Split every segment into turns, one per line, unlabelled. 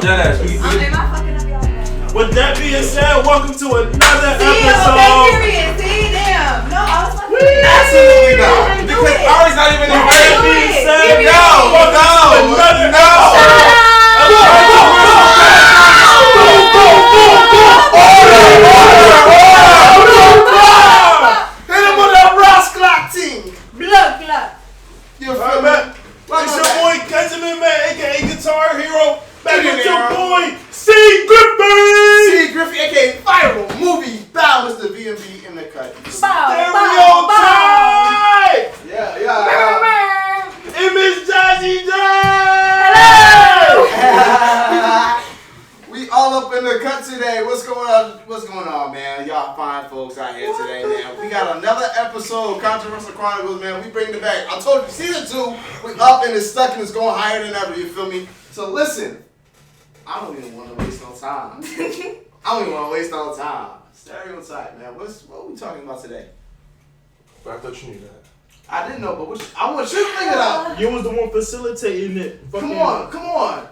deadass.
Am I fucking up y'all?
With that being said, welcome to another episode.
Okay, period. See, damn. No, I was fucking.
Absolutely not. Because Ari's not even in
With that being said, welcome to another episode.
Hit him with that Ross Clock team.
Blood.
You feel me?
It's your boy Kenjermiin, man, aka Guitar Hero. Back
Get in
with your
there.
boy C Griffey.
C Griffey, aka Viral Movie Bow, is the VMB in the cut.
Stereotype.
Yeah.
And Miss Jazzy Jazz.
Hello.
We all up in the cut today. What's going on? What's going on, man? Y'all fine folks out here today, man. We got another episode of Controversial Chronicles, man. We bring it back. I told you, season 2, we up and it's stuck and it's going higher than ever. You feel me? So listen, I don't even want to waste no time. Stereotype, man. What are we talking about today?
I thought you knew that.
I didn't know, but I want you to figure it out.
You was the one facilitating it.
Come on.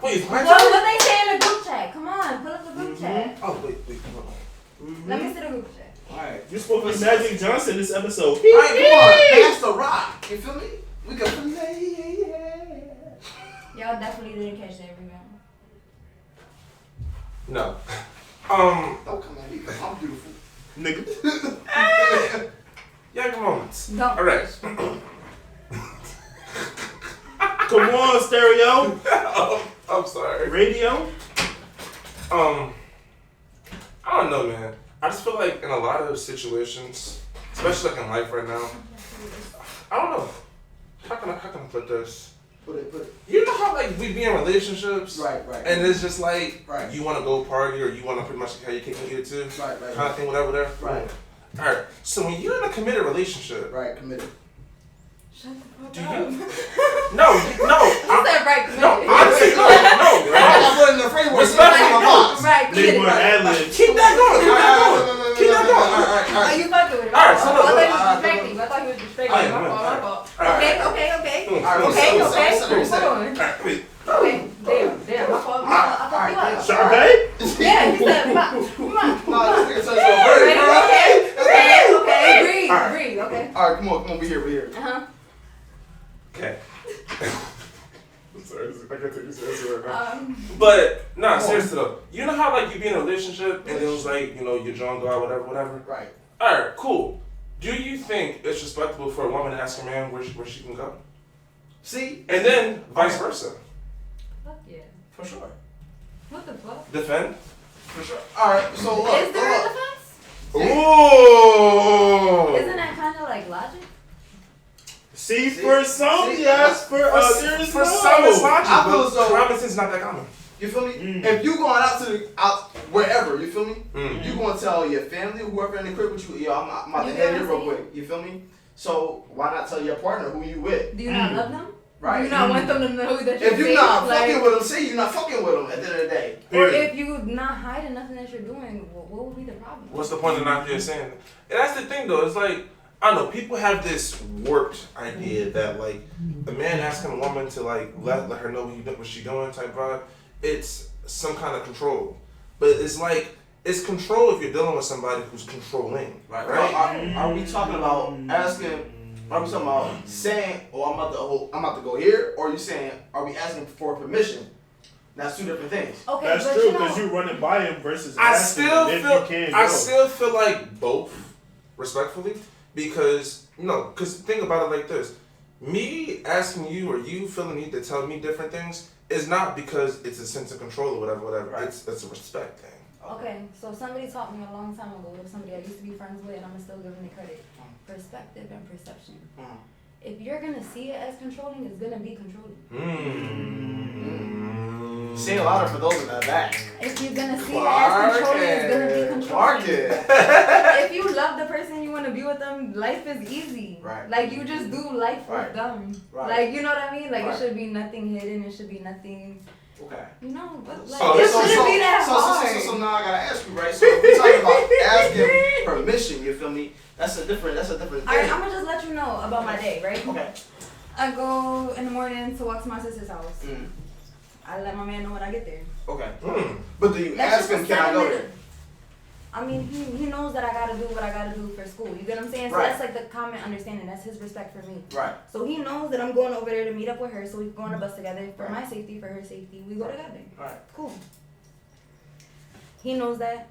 Wait,
What they say in the group chat? Come on, pull up the group chat.
Oh, wait, come on.
Let me see the group chat.
Alright.
You're supposed to be Magic Johnson this episode.
Alright, come on. Pass the rock. You feel me? We can play.
Y'all definitely didn't catch that rebound.
No.
Don't come at me, because I'm beautiful.
Nigga.
Yeah, moments.
Don't.
Alright.
Come on, stereo.
I'm sorry.
Radio.
I don't know, man. I just feel like in a lot of situations, especially like in life right now, I don't know. How can I put this?
Put it.
You know how like we be in relationships,
Right.
and it's just like
Right.
you want to go party or you want to pretty much have your cake and eat it too,
Right.
kind of thing, whatever.
Right.
All right. So when you're in a committed relationship,
Right, committed.
Shut the fuck
do
up.
you? No.
You said right,
No,
committed.
honestly, no.
I put it in the framework.
Respect.
Right,
Big
committed.
boy ad-libs.
Keep that going. Keep that going.
All right.
Oh, you fucking with it.
All right, so
I
look,
thought
look,
you was disrespecting. I thought you was disrespecting.
All right,
My
all right.
fault.
All right.
Okay.
All right,
Okay.
what's up?
Hold on.
All right, wait.
Okay. Damn. My fault. I fucked you up.
Sharpay?
Yeah, he said, come on.
No, this nigga touched your bird.
Okay. Breathe. Okay.
All right, come on. We here.
Uh-huh.
Okay. I'm sorry, I can't take this seriously right now.
But
Nah, seriously though. You know how like you be in a relationship and it was like, you know, you're drunk or whatever?
Right.
Alright, cool. Do you think it's respectable for a woman to ask a man where she can go?
See?
And then vice versa.
fuck yeah.
For sure.
What the fuck?
Defend?
For sure. All right, so look.
Is there a defense?
Ooh!
Isn't that kind of like logic?
See, for some,
See?
yes. For others,
For
no.
some it's logic,
I feel
but
so-
common sense is not that common.
You feel me? If you going out wherever, you feel me?
Mm.
You gonna tell your family, whoever in the crib with you, yo, I'm about to
You
head
know
here
what
real
I'm
quick. You feel me? So why not tell your partner who you with?
Do you not love them?
Right.
Do you not want them to know that you're
If you're
safe?
not
Like,
fucking with them, say you're not fucking with them at the end of the day.
or if you not hiding nothing that you're doing, what would be the problem?
What's the point of not just saying? And that's the thing though, it's like, I don't know, people have this warped idea that like a man asking a woman to like let her know what she doing type vibe, it's some kind of control. But it's like, it's control if you're dealing with somebody who's controlling, right?
Are we talking about asking? Are we talking about saying, "Oh, I'm about to go here," or are you saying, "Are we asking for permission"? That's two different things.
Okay,
That's
but
true, because you running by him versus asking him if you can
I
go.
still feel like both, respectfully, because think about it like this: me asking you or you feeling the need to tell me different things is not because it's a sense of control or whatever.
Right.
It's a respect thing.
Okay, so somebody taught me a long time ago, somebody I used to be friends with, and I'm still giving the credit. Perspective and perception. If you're gonna see it as controlling, it's gonna be controlling.
Say it louder for those in the back.
If you're gonna see it as controlling, it's gonna be controlling. If you love the person you want to be with them, life is easy.
Right.
Like you just do life
Right.
with them.
Right.
Like you know what I mean? Like
Right.
it should be nothing hidden. It should be nothing.
Okay.
You know, but like
So-
it
so-
shouldn't be that hard.
So now I gotta ask you, right? So if we're talking about asking permission, you feel me? That's a different thing.
Alright, I'm gonna just let you know about my day, right?
Okay.
I go in the morning to walk to my sister's house. I let my man know when I get there.
Okay. But do you
That's
ask him,
just
can I go
7
there?
minutes. I mean, he knows that I gotta do what I gotta do for school. You get what I'm saying? So
Right.
that's like the common understanding. That's his respect for me.
Right.
So he knows that I'm going over there to meet up with her, so we can go on a bus together for
Right.
my safety, for her safety. We go together.
Right.
Cool. He knows that.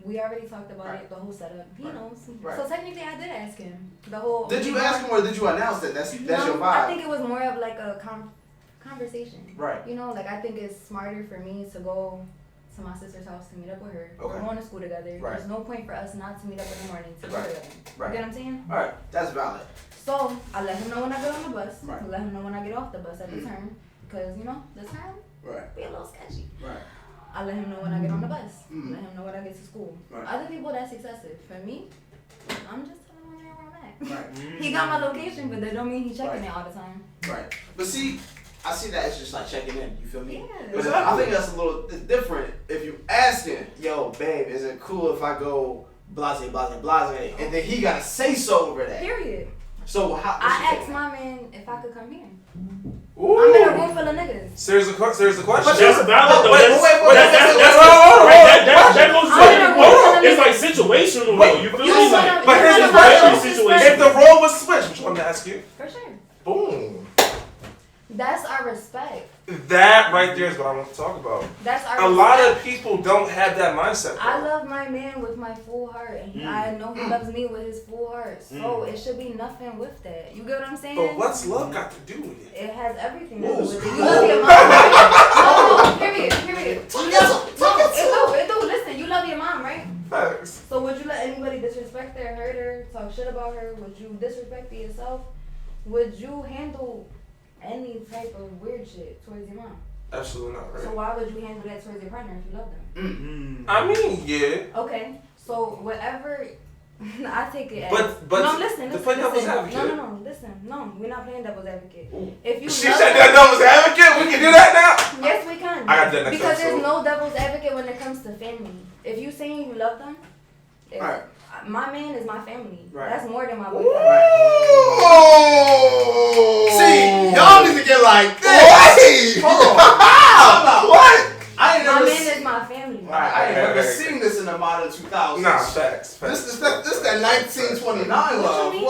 We already talked about
Right.
it, the whole setup. He
Right.
knows.
Right.
So technically, I did ask him. The whole.
Did you ask him or did you announce that? That's your vibe.
I think it was more of like a conversation.
Right.
You know, like I think it's smarter for me to go to my sister's house to meet up with her.
Okay.
We're going to school together.
Right.
There's no point for us not to meet up in the morning to go
Right.
together.
Right.
You get what I'm saying?
All right. That's valid.
So I let him know when I get on the bus.
Right.
I let him know when I get off the bus at the turn. Because, you know, the turn
Right.
be a little sketchy.
Right.
I let him know when I get on the bus.
Mhm.
Let him know when I get to school.
Right.
Other people, that's excessive. For me, I'm just telling him where I'm at.
Right.
He got my location, but that don't mean he's checking
Right.
it all the time.
Right. But see, I see that as just like checking in. You feel me?
Yeah.
But I think that's a little different. If you ask him, yo, babe, is it cool if I go blase, blase, blase, and then he gotta say so over that.
Period.
So how?
I asked my man if I could come here.
Ooh.
I'm in a room full of niggas.
Serious question.
That's valid though.
Wait,
That's
wait,
that goes to it's like situational though. You feel me? Like,
but here's the
it's
question.
every situation.
If the role was switched, which one to ask you?
For sure.
Boom.
That's our respect.
That right there is what I want to talk about.
That's our
A
respect.
lot of people don't have that mindset.
I
though.
love my man with my full heart, and I know he loves me with his full heart. So it should be nothing with that. You get what I'm saying?
But what's love got to do with it?
It has everything to do
Whoa.
with it. You love your mom, right? No, period. It do. Listen, you love your mom, right?
Facts.
So would you let anybody disrespect her, hurt her, talk shit about her? Would you disrespect her yourself? Would you handle any type of weird shit towards your mom?
Absolutely not,
So
right?
why would you handle that towards your partner if you love them?
I mean, yeah.
Okay, so whatever, I take it as.
But
no, listen.
to play devil's advocate.
No, listen. No, we're not playing devil's advocate.
Ooh.
If you
She
love
said
her-
that devil's advocate. We can do that now.
Yes, we can.
I got that next
because there's
episode.
no devil's advocate when it comes to family. If you saying you love them, if,
Right.
my man is my family.
Right.
That's more than my boyfriend.
See, y'all need to get like this.
Wait.
Hold on. What? I ain't
My
never
man
seen.
is my family.
I ain't never seen this in the modern 2000s.
Nah, facts.
This that 1929
What
love.
you mean?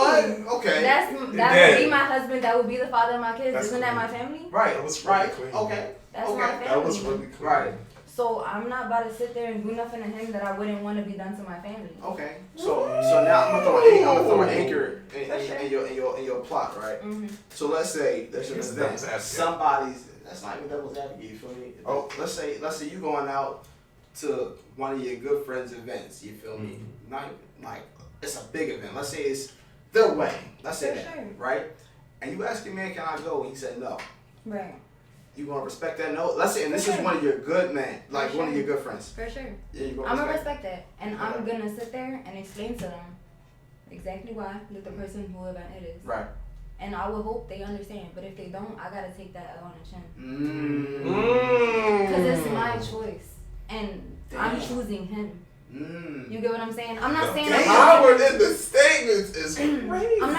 What? Okay.
That would
Yeah.
be my husband. That would be the father of my kids.
That's
Isn't that my
clean.
family?
Right.
That was really
Right.
clean.
Okay.
That's
Okay.
my family.
That was really cool.
Right.
So I'm not about to sit there and do nothing to him that I wouldn't want to be done to my family.
Okay. So now I'm gonna throw an anchor in your plot, right?
Mm-hmm.
So let's say there's an
It's
event.
devil's advocate.
Somebody's that's not even devil's advocate. You feel me? Oh, let's say you going out to one of your good friends' events. You feel me? Not even, like it's a big event. Let's say it's their wedding. Let's say
For
that,
sure.
right? And you ask your man, "Can I go?" And he said no.
Right.
You gonna respect that no? Let's say, and this
For
is
sure.
one of your good men, like
For
one of
sure.
your good friends.
For sure.
Yeah, you gonna
I'm gonna
respect.
respect that, and I'm gonna sit there and explain to them exactly why with the person who event it is.
Right.
And I would hope they understand. But if they don't, I gotta take that L on the chin.
Mm.
Because it's my choice. And I'm
Damn.
choosing him.
Mm.
You get what I'm saying? I'm not saying
The
I'm
power
choosing
in the statements is crazy.
I'm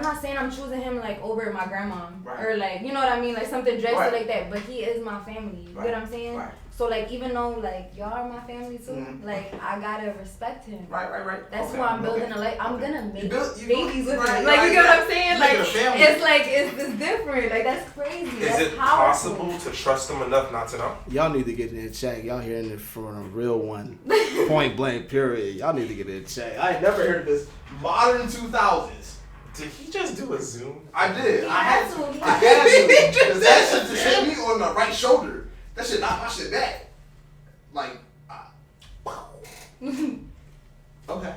not saying I'm choosing him like over my grandma.
Right.
Or like, you know what I mean? Like something drastic
Right.
like that. But he is my family. You
Right.
get what I'm saying?
Right.
So like even though like y'all are my family too,
Mhm.
like I gotta respect him.
Right.
That's
Okay.
who I'm building
Okay.
a life. I'm gonna make
you
babies with
right,
him. Like
right,
you get
right.
what I'm saying?
You
Like
making a family.
it's different. Like that's crazy.
Is
That's
it
powerful.
possible to trust them enough not to know?
Y'all need to get in check. Y'all hearing it from a real one. Point blank, period. Y'all need to get in check. I ain't never heard of this. Modern 2000s.
Did he just do a Zoom?
I did.
He
I had to.
He
I had to. Because that shit just hit me on the right shoulder. That shit knocked my shit back. Like, okay.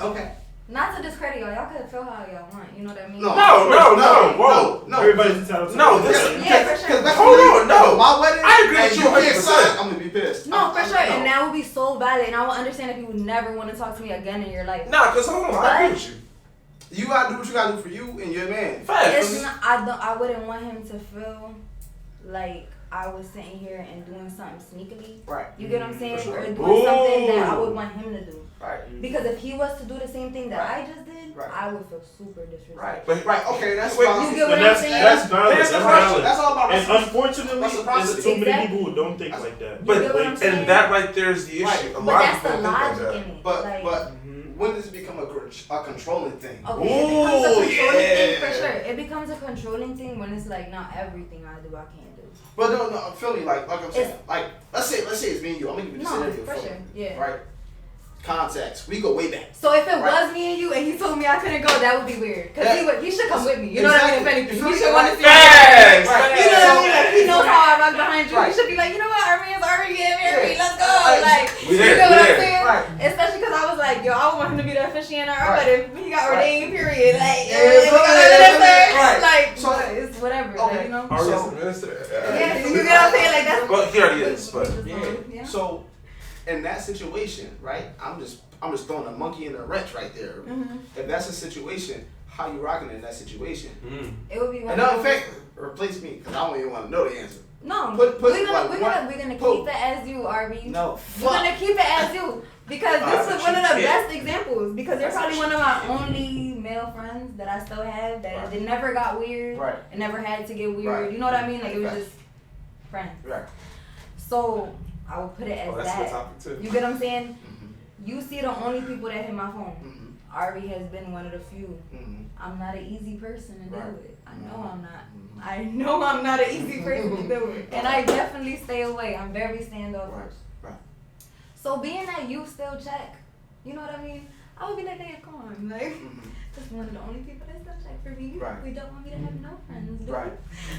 Okay.
Not to discredit y'all. Y'all can feel how y'all want. You know what I mean?
No, whoa.
No.
Everybody's entitled to
No,
their
this-
opinion.
Yeah, for sure.
Hold on, no.
My wedding.
I agree
and
with you
can't
100%.
sign, I'm gonna be pissed.
No, for sure.
No.
And that would be so valid. And I will understand if you would never want to talk to me again in your life.
Nah, cause hold on, I agree with you.
You gotta do what you gotta do for you and your man.
Facts.
It's not, I wouldn't want him to feel like I was sitting here and doing something sneakily.
Right.
You get what I'm saying?
For sure.
Or doing something that I
Ooh.
would want him to do.
Right.
Because if he was to do the same thing that
Right.
I just did,
Right.
I would feel super disrespected.
Right.
But-
Right. Okay. That's
Wait,
fine.
You get what I'm
That's
saying?
valid. That's valid.
That's all about
And
reciprocity.
unfortunately,
Reciprocity.
there's too many
Exactly.
people who don't think like that.
But
You get what I'm saying?
and that right there is the issue.
Right.
A
But
lot
that's
of
the
people don't think like
logic
that.
in it.
But
like,
when does it become a controlling thing?
okay, it becomes a
Ooh,
controlling thing for
yeah.
sure. It becomes a controlling thing when it's like not everything I do I can't do.
But no, feel me, like I'm saying, like let's say it's me and you. I'm gonna give you the
No,
scenario
for
for
sure,
you,
yeah.
right? Context. We go way back.
So if it
Right.
was me and you and he told me I couldn't go, that would be weird. Cause
Yeah.
he should come with me. You know what I mean? If
Exactly.
anything,
You
he
feel
should
me?
want to see
Facts.
me.
Right.
You know what I
So-
mean? Like he knows how I rock behind you.
Right.
He should be like, you know what? Our man's already getting married.
Yeah.
Let's go.
Right.
Like,
We
you
there,
know
we
what I'm
there.
saying?
Right.
Especially because I was like, yo, I want him to be the officiant at our
Right.
wedding. He got ordained. Period. Like,
Yeah,
we got a minister.
right.
Like,
So-
it's whatever.
Okay.
Like, you know.
Are you
So-
a minister?
Yeah, you get what I'm saying? Like that's.
Well, he already is, but
Yeah.
So in that situation, right? I'm just throwing a monkey in a wrench right there.
Mhm.
If that's a situation, how you rocking in that situation?
It would be one
And
of
no, in
those-
fact, replace me because I don't even want to know the answer.
No,
Put
we're
like
gonna
put-
keep it as you, RB.
No,
We're gonna keep it as you because this is one of the best examples because you're probably one of my only male friends that I still have that
Right.
it never got weird
Right.
and never had to get weird.
Right.
You know what I mean? Like it was
Right.
just friends.
Right.
So I would put it as
oh, that's a good
that.
topic too.
You get what I'm saying?
Mm-hmm.
You see the only people that hit my phone.
Mm-hmm.
RB has been one of the few.
Mm-hmm.
I'm not an easy person to deal
Right.
with. I know I'm not.
Mhm.
I know I'm not an easy person to deal with. And I definitely stay away. I'm very standoffish.
Right. Right.
So being that you still check, you know what I mean? I would be like, hey, come on. Like,
Mm-hmm.
this is one of the only people that still check for me.
Right.
We don't want me to have no friends, do
Right.
we?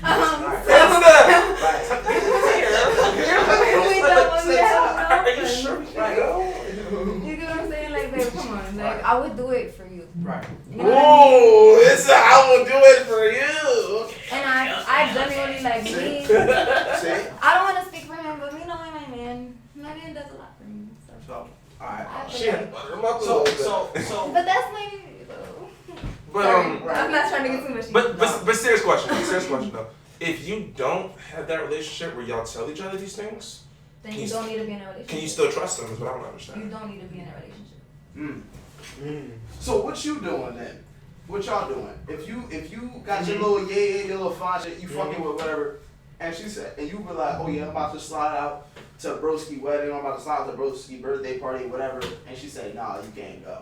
Right.
So,
Right.
we don't want me to have no
Are you
friends.
sure?
Right.
You get what I'm saying? Like, babe, come on. Like,
Right.
I would do it for you.
Right.
You know what I mean?
Ooh, it's I will do it for you.
And I genuinely, like, me,
See?
I don't want to speak for him, but me knowing my man does a lot for me. So.
So, all right.
I feel
Shit,
like-
butter him up a
So,
little bit.
But that's my, though.
But
Right.
I'm not trying to get too much.
but serious question though. If you don't have that relationship where y'all tell each other these things,
Then you don't need to be in a relationship.
can you still trust them? Is what I don't
You
understand.
don't need to be in a relationship.
Mm. So what you doing then? What y'all doing? If you got your little your little fine shit, you fucking with whatever, and she said, and you were like, oh yeah, I'm about to slide out to Broski wedding, I'm about to slide out to Broski birthday party, whatever, and she said, nah, you can't go.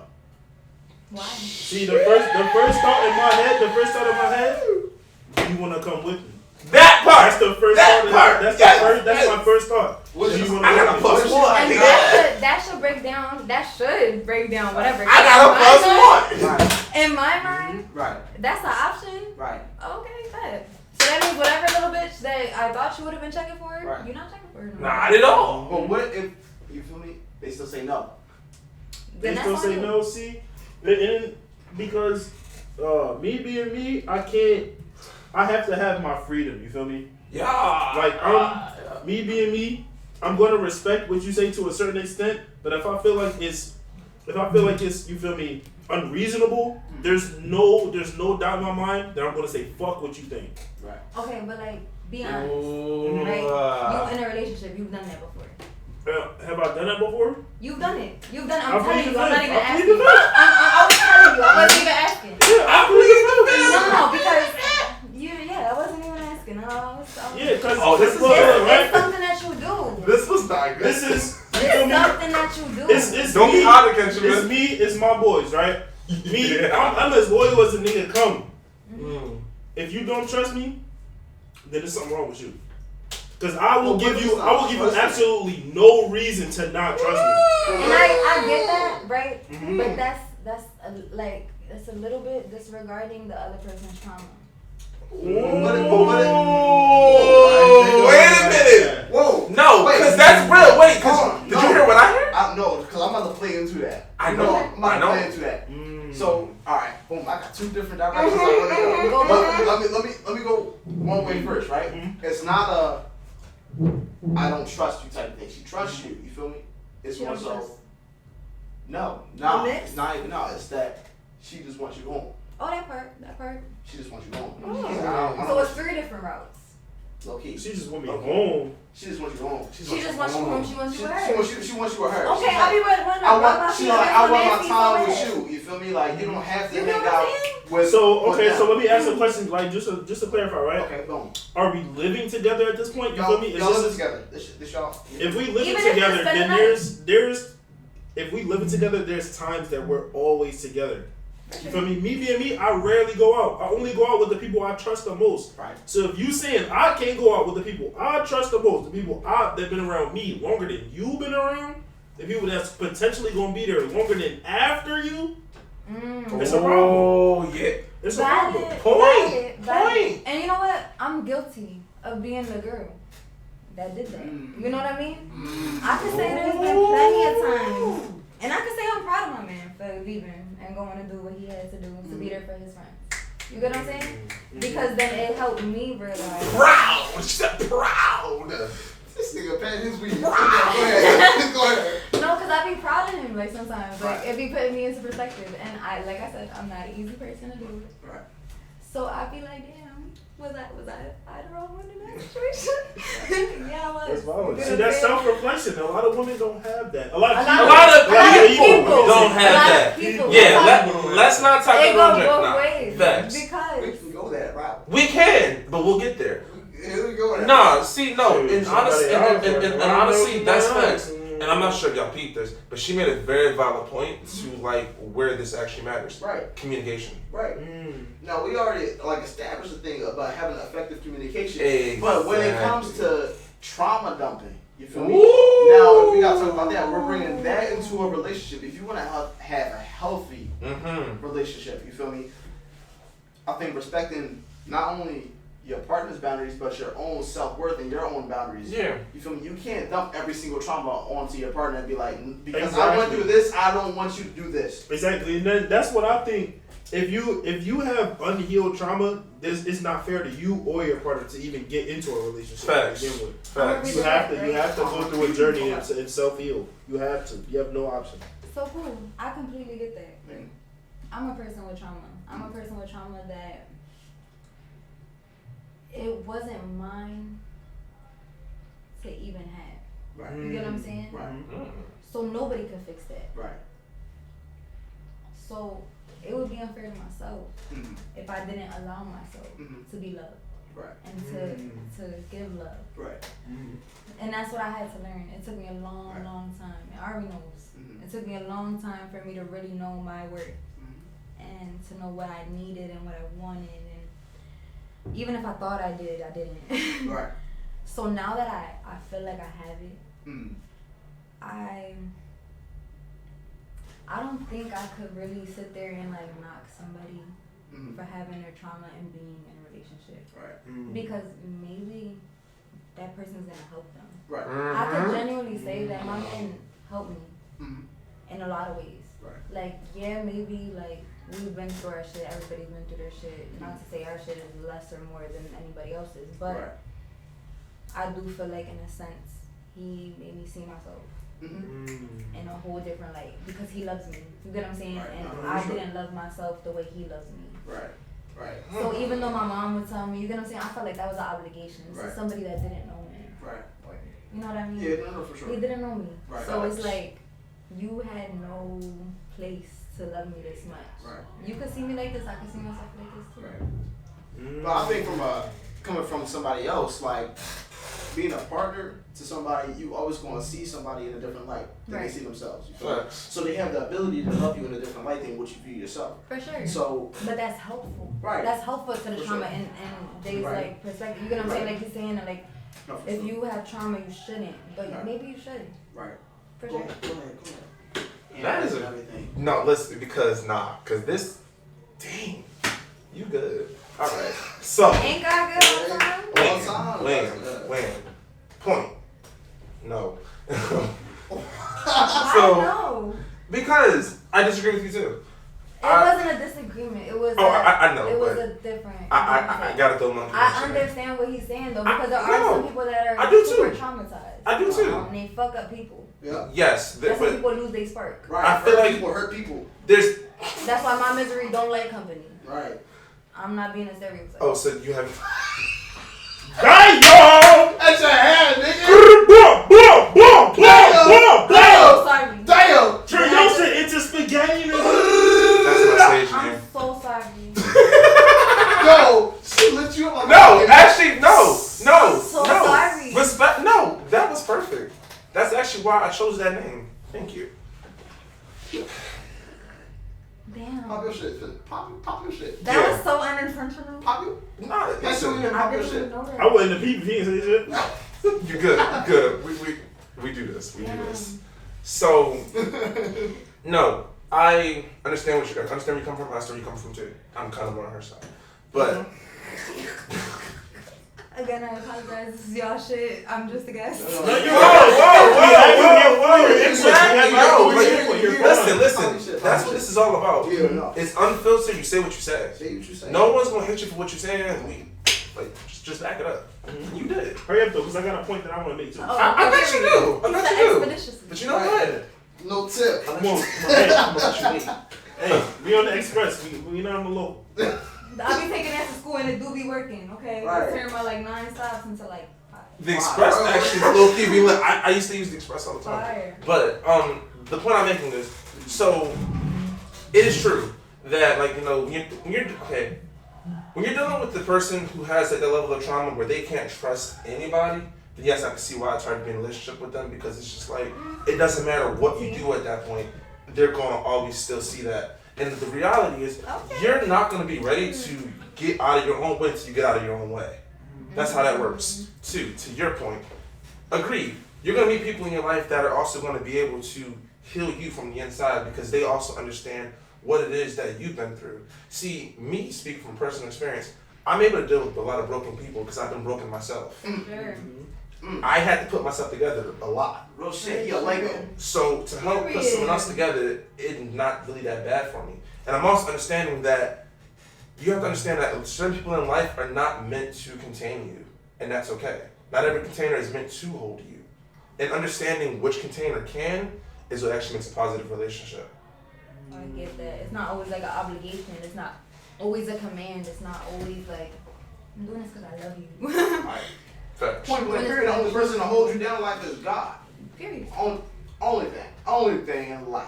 Why?
See, the first thought in my head, you wanna come with me.
That part.
That's the first
That
thought.
part.
That's
Yes.
my first thought.
What
Do
is-
you wanna
I got
go
a
with
plus
me?
one.
And that should break down. That should break down whatever.
I got a plus one.
Right,
In my mind,
right,
that's an option.
right.
Okay, good. So that means whatever little bitch that I thought you would have been checking for,
Right.
you're not checking for her. No more.
Not at all.
But what if you feel me? They still say no.
They
Then
still
that's
say
on you.
no. See, and because me being me, I have to have my freedom. You feel me?
Yeah.
Like me being me, I'm gonna respect what you say to a certain extent. But if I feel like it's, you feel me, unreasonable, there's no doubt in my mind that I'm gonna say fuck what you think.
Right.
Okay, but like, be honest.
Ooh,
Right? You in a relationship, you've done that before.
Have I done that before?
You've done it. You've done it.
I
I'm telling
plead
you.
the
I'm not
fifth.
even
I plead
asking.
the fifth.
I was telling you. I wasn't even asking.
Yeah, I believe
No, because I wasn't even asking. I was
Yeah, because
Oh, this is
look,
good,
right?
it's something that you do.
This was not good.
This is
It's something that you do.
it's
Don't
me.
be hard against you,
It's
man.
me. It's my boys, right? Me.
Yeah.
I'm as loyal as a nigga come.
Mm.
If you don't trust me, then there's something wrong with you. Because I will
Well,
give
what
you
is not trusting?
absolutely no reason to not trust me.
And I get that, right?
Mhm.
But that's a little bit disregarding the other person's trauma.
Ooh, wait a minute.
Whoa.
No,
Wait.
because that's real. Wait,
Hold
'cause
on.
did you hear what I heard?
No, because I'm about to play into that.
I know.
I'm about
I
to
know.
play into that.
Mm.
So, all right, boom. I got two different directions I want to go. But let me go one way first, right?
Mhm.
It's not a I don't trust you type of thing. She trusts you. You feel me? It's
She
more
don't
so.
trust.
No,
mix?
it's not even. No, it's that she just wants you home.
Oh, that part.
She just wants you home.
Oh.
I don't
So it's 3 different routes.
Low key.
She just want me home.
She just wants you home.
She just wants you home. She wants you with her.
She wants you with her.
Okay, I'll be with one.
I want my time with you. You feel me? Like you don't have to hang out with.
So let me ask a question. Like just to clarify, right?
Okay, boom.
Are we living together at this point? You feel me?
Y'all living together. This y'all.
If we living together, then there's. If we living together, there's times that we're always together. You feel me? Me being me, I rarely go out. I only go out with the people I trust the most.
Right.
So if you saying I can't go out with the people I trust the most, the people that been around me longer than you've been around, the people that's potentially gonna be there longer than after you, it's a problem.
Oh yeah,
it's a problem.
Point.
And you know what? I'm guilty of being the girl that did that. You know what I mean? I could say there's been plenty of times, and I could say I'm proud of my man for leaving and going to do what he had to do to be there for his friends. You get what I'm saying? Because then it helped me realize.
Proud. She said proud.
This nigga patting his weed. Go ahead.
No, because I be proud of him, like, sometimes. Like, it be putting me into perspective. And like I said, I'm not an easy person to do it.
Right.
So I be like, damn, was I the wrong one in that situation? Yeah, I was.
That's valid. See, that's self-reflection. A lot of women don't have that. A lot of
people don't have that.
People.
Yeah, let's not talk
it
about
go both ways.
Facts.
Because
we can go that route.
We can, but we'll get there.
Here we go.
And honestly, that's facts. And I'm not sure if y'all peeped this, but she made a very valid point to like where this actually matters.
Right.
Communication.
Right. Now we already established the thing about having effective communication.
Exactly.
But when it comes to trauma dumping, you feel me? Now if we gotta talk about that. We're bringing that into a relationship. If you want to have a healthy relationship, you feel me? I think respecting not only your partner's boundaries, but your own self-worth and your own boundaries.
Yeah.
You feel me? You can't dump every single trauma onto your partner and be like, because I went through this, I don't want you to do this.
Exactly. And then that's what I think. If you have unhealed trauma, it's not fair to you or your partner to even get into a relationship
Facts.
to begin with.
Facts.
You have to go through a journey and self-heal. You have to. You have no option.
So cool. I completely get that. I'm a person with trauma. I'm a person with trauma that it wasn't mine to even have.
Right.
You get what I'm saying?
Right.
So nobody could fix that.
Right.
So it would be unfair to myself if I didn't allow myself to be loved.
Right.
And to give love.
Right.
And that's what I had to learn. It took me a long time. And Ari knows. It took me a long time for me to really know my worth and to know what I needed and what I wanted. And even if I thought I did, I didn't.
Right.
So now that I feel like I have it, I don't think I could really sit there and like knock somebody for having their trauma and being in a relationship.
Right.
Because maybe that person's gonna help them.
Right.
I could genuinely say that my man helped me in a lot of ways.
Right.
Like, yeah, maybe like we've been through our shit, everybody's been through their shit. Not to say our shit is less or more than anybody else's, but I do feel like in a sense he made me see myself in a whole different light because he loves me. You get what I'm saying?
Right.
And I didn't love myself the way he loves me.
Right. Right.
So even though my mom would tell me, you get what I'm saying? I felt like that was an obligation to somebody that didn't know me.
Right.
You know what I mean?
Yeah, no, for sure.
He didn't know me.
Right.
So it's like, you had no place to love me this much.
Right.
You could see me like this, I could see myself like this too.
Right. But I think coming from somebody else, like being a partner to somebody, you always going to see somebody in a different light than they see themselves. You feel so they have the ability to love you in a different light than what you view yourself.
For sure.
So,
but that's helpful.
Right.
That's helpful to the trauma and Dave's like perspective. You get what I'm saying? Like he's saying that like if you have trauma, you shouldn't, but maybe you should.
Right.
For sure.
Go ahead.
That is no. Listen, because this, dang, you good. All right. So.
Ain't God good all the time?
When. Point. No.
So.
Because I disagree with you too.
It wasn't a disagreement. It was.
I know.
It was a different.
I gotta throw my.
I understand what he's saying though, because there are some people that are super traumatized.
I do too.
And they fuck up people.
Yeah.
Yes.
That's when people lose their spark.
Right.
I feel like
people hurt people.
That's why my misery don't like company.
Right.
I'm not being a stereotype.
Oh, so you have.
Damn!
That's your hand, nigga.
Oh, sorry.
Damn.
Turn your shit into spaghetti.
That's my stage
I'm
name.
so sorry.
Yo, she lit you up like
No, actually, no.
So sorry.
Respect. No, that was perfect. That's actually why I chose that name. Thank you.
Damn.
Pop your shit. Pop your shit.
That was so unintentional.
Pop your.
Nah,
That's what
listen,
you pop
I
your
didn't
shit.
even know that.
I wasn't the people. He didn't say shit.
you're good. You're good. We do this. We do this. So, no, I understand where you come from. I understand where you come from too. I'm kind of on her side, but
Again, I apologize. This is y'all shit. I'm just a guest.
No, you're
Listen. That's what this is all about.
Yeah, no.
It's unfiltered. You say what you say.
Say what you say.
No one's gonna hit you for what you're saying. Just back it up. You did it.
Hurry up though, because I got a point that I want to make too.
I bet you do. I bet you do.
Expeditiously.
But you know what?
No tip.
Come on,
I'm gonna let you lead.
hey, we on the express. We not on the low.
I be taking that to school and it do be working, okay?
Right.
It's turning my like 9 stops into like 5.
The Express actually low key. I used to use the Express all the time.
Fire.
But the point I'm making is, so it is true that when you're dealing with the person who has that level of trauma where they can't trust anybody, then yes, I can see why it's hard to be in a relationship with them, because it's just like it doesn't matter what you do at that point, they're gonna always still see that. And the reality is, you're not gonna be ready to get out of your own way until you get out of your own way. That's how that works. To your point, agreed. You're gonna meet people in your life that are also gonna be able to heal you from the inside, because they also understand what it is that you've been through. See, me speaking from personal experience, I'm able to deal with a lot of broken people because I've been broken myself.
Sure.
I had to put myself together a lot.
Real shit. He a Lego.
So to help put someone else together, it's not really that bad for me. And I'm also understanding that you have to understand that certain people in life are not meant to contain you, and that's okay. Not every container is meant to hold you. And understanding which container can is what actually makes a positive relationship.
I get that. It's not always like an obligation. It's not always a command. It's not always like, I'm doing this because I love you.
Alright.
Facts.
Point blank period. The only person to hold you down like is God.
Period.
Only thing in life.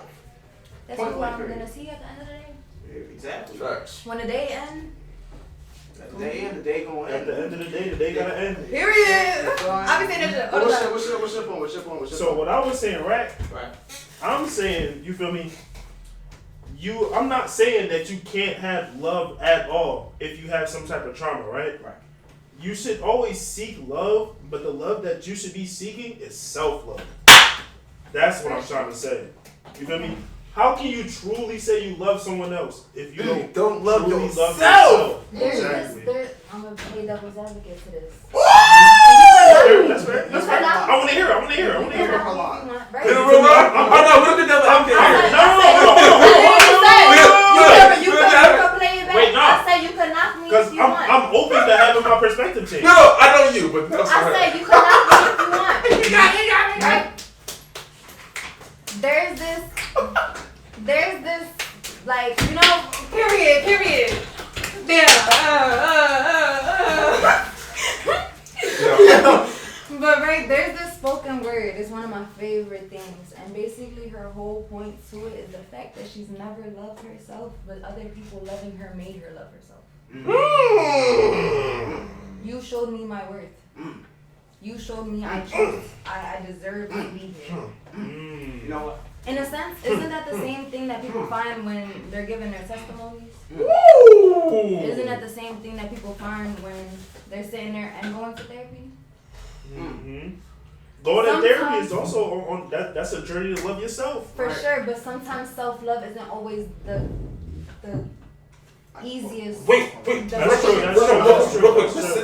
That's
Point
who
blank
I'm
period.
going to see at the end of the day.
Yeah, exactly.
Facts.
When the day ends.
At the day end, the day gonna
At
end.
the end of the day, the day gotta end.
Period. I be saying that shit all the time.
What's your point?
So what I was saying, right?
Right.
I'm saying, you feel me? I'm not saying that you can't have love at all if you have some type of trauma, right?
Right.
You should always seek love, but the love that you should be seeking is self-love. That's what I'm trying to say. You feel me? How can you truly say you love someone else if you
don't love
truly
yourself?
love yourself?
Exactly. I'm going to play devil's advocate to this.
That's fair. That's fair. I want to hear it.
You can knock me if you want, right?
What the devil? I'm
You can play it back.
Wait, no.
I said you can knock me
Because
if you want.
I'm open to having my perspective change.
No, I know you, but that's
I said you can knock me if you want. You got it. Right? There's this, like, you know, period. Damn. But right, there's this spoken word. It's one of my favorite things. And basically her whole point to it is the fact that she's never loved herself, but other people loving her made her love herself. You showed me my worth. You showed me I chose. I deserve to be here.
You know what?
In a sense, isn't that the same thing that people find when they're giving their testimonies? Isn't that the same thing that people find when they're sitting there and going to therapy?
Going to therapy is also on that. That's a journey to love yourself.
For sure, but sometimes self-love isn't always the easiest.
Wait.
That's true.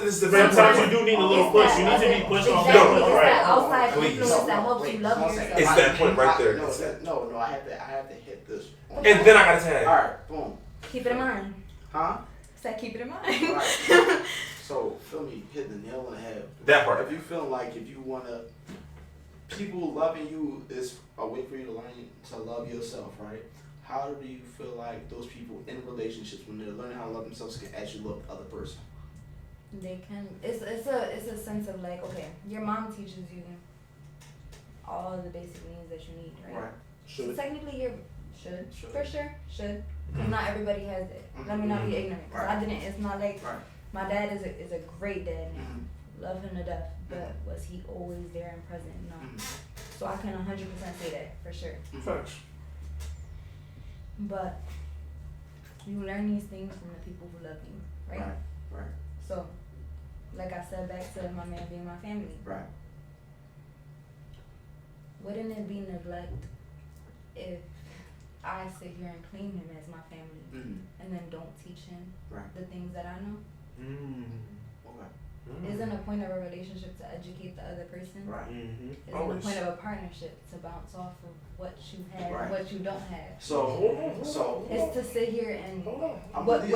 Sometimes you do need a little push. You need to be pushed off.
Exactly. It's that
Right.
outside
Please.
influence that helps you love yourself.
It's that point right there.
No, I have to hit this.
And then I gotta tag.
Alright, boom.
Keep it in mind.
Huh?
Said keep it in mind.
Right. So, feel me, hit the nail on the head.
That part.
If you feel like if you wanna, people loving you is a way for you to learn to love yourself, right? How do you feel like those people in relationships, when they're learning how to love themselves, can actually love the other person?
They can. It's a sense of like, okay, your mom teaches you all of the basic needs that you need, right?
Right.
So technically, you should
Should.
for sure should. Because not everybody has it. Let me not be ignorant. 'Cause I didn't. It's not like my dad is a great dad now. Love him to death. But was he always there and present? No. So I can 100% say that for sure.
Facts.
But you learn these things from the people who love you, right?
Right.
So, like I said, back to my man being my family.
Right.
Wouldn't it be neglect if I sit here and claim him as my family and then don't teach him the things that I know?
Okay.
Isn't a point of a relationship to educate the other person?
Right.
Isn't a
Always.
point of a partnership to bounce off of what you have
Right.
and what you don't have?
So
It's to sit here and
I'm
what
what